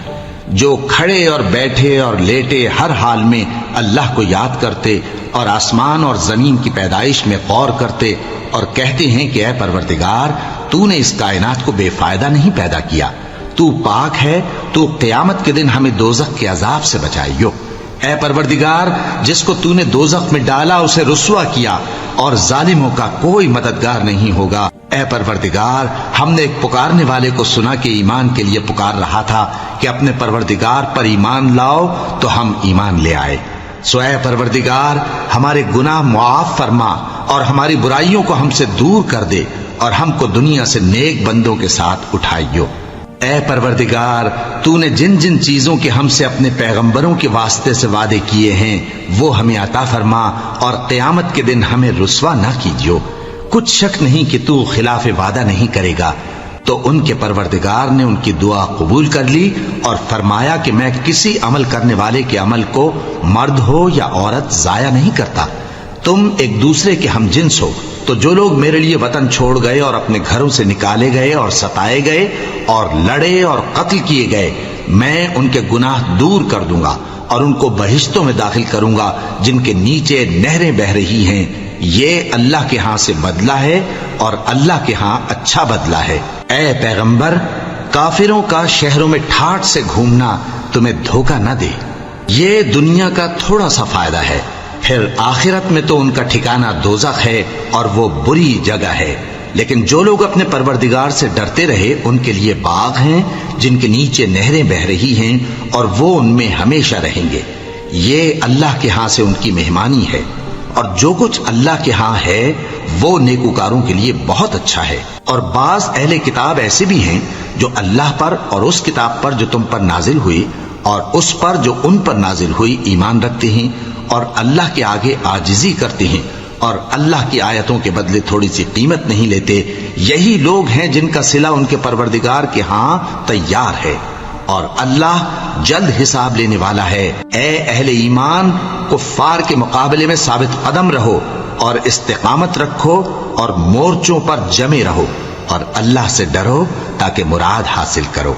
جو کھڑے اور بیٹھے اور لیٹے ہر حال میں اللہ کو یاد کرتے اور آسمان اور زمین کی پیدائش میں غور کرتے اور کہتے ہیں کہ اے پروردگار، تو نے اس کائنات کو بے فائدہ نہیں پیدا کیا، تو پاک ہے، تو قیامت کے دن ہمیں دوزخ کے عذاب سے بچائیو۔ اے پروردگار، جس کو تو نے دوزخ میں ڈالا اسے رسوا کیا، اور ظالموں کا کوئی مددگار نہیں ہوگا۔ اے پروردگار، ہم نے ایک پکارنے والے کو سنا کہ ایمان کے لیے پکار رہا تھا کہ اپنے پروردگار پر ایمان لاؤ، تو ہم ایمان لے آئے۔ سو اے پروردگار، ہمارے گناہ معاف فرما اور ہماری برائیوں کو ہم سے دور کر دے، اور ہم کو دنیا سے نیک بندوں کے ساتھ اٹھائیو۔ اے پروردگار، تو نے جن جن چیزوں کے ہم سے اپنے پیغمبروں کے واسطے سے وعدے کیے ہیں وہ ہمیں عطا فرما، اور قیامت کے دن ہمیں رسوا نہ کیجیو۔ کچھ شک نہیں کہ تو خلاف وعدہ نہیں کرے گا۔ تو ان کے پروردگار نے ان کی دعا قبول کر لی اور فرمایا کہ میں کسی عمل کرنے والے کے عمل کو مرد ہو یا عورت ضائع نہیں کرتا۔ تم ایک دوسرے کے ہم جنس ہو، تو جو لوگ میرے لیے وطن چھوڑ گئے اور اپنے گھروں سے نکالے گئے اور ستائے گئے اور لڑے اور قتل کیے گئے، میں ان کے گناہ دور کر دوں گا اور ان کو بہشتوں میں داخل کروں گا جن کے نیچے نہریں بہ رہی ہیں۔ یہ اللہ کے ہاں سے بدلہ ہے اور اللہ کے ہاں اچھا بدلہ ہے۔ اے پیغمبر، کافروں کا شہروں میں ٹھاٹھ سے گھومنا تمہیں دھوکہ نہ دے۔ یہ دنیا کا تھوڑا سا فائدہ ہے، پھر آخرت میں تو ان کا ٹھکانہ دوزخ ہے اور وہ بری جگہ ہے۔ لیکن جو لوگ اپنے پروردگار سے ڈرتے رہے ان کے لیے باغ ہیں جن کے نیچے نہریں بہ رہی ہیں، اور وہ ان میں ہمیشہ رہیں گے۔ یہ اللہ کے ہاں سے ان کی مہمانی ہے، اور جو کچھ اللہ کے ہاں ہے وہ نیکوکاروں کے لیے بہت اچھا ہے۔ اور بعض اہل کتاب ایسے بھی ہیں جو اللہ پر اور اس کتاب پر جو تم پر نازل ہوئی اور اس پر جو ان پر نازل ہوئی ایمان رکھتے ہیں، اور اللہ کے آگے عاجزی کرتے ہیں، اور اللہ کی آیتوں کے بدلے تھوڑی سی قیمت نہیں لیتے۔ یہی لوگ ہیں جن کا صلہ ان کے پروردگار کے ہاں تیار ہے، اور اللہ جلد حساب لینے والا ہے۔ اے اہل ایمان، کفار کے مقابلے میں ثابت قدم رہو اور استقامت رکھو اور مورچوں پر جمے رہو، اور اللہ سے ڈرو تاکہ مراد حاصل کرو۔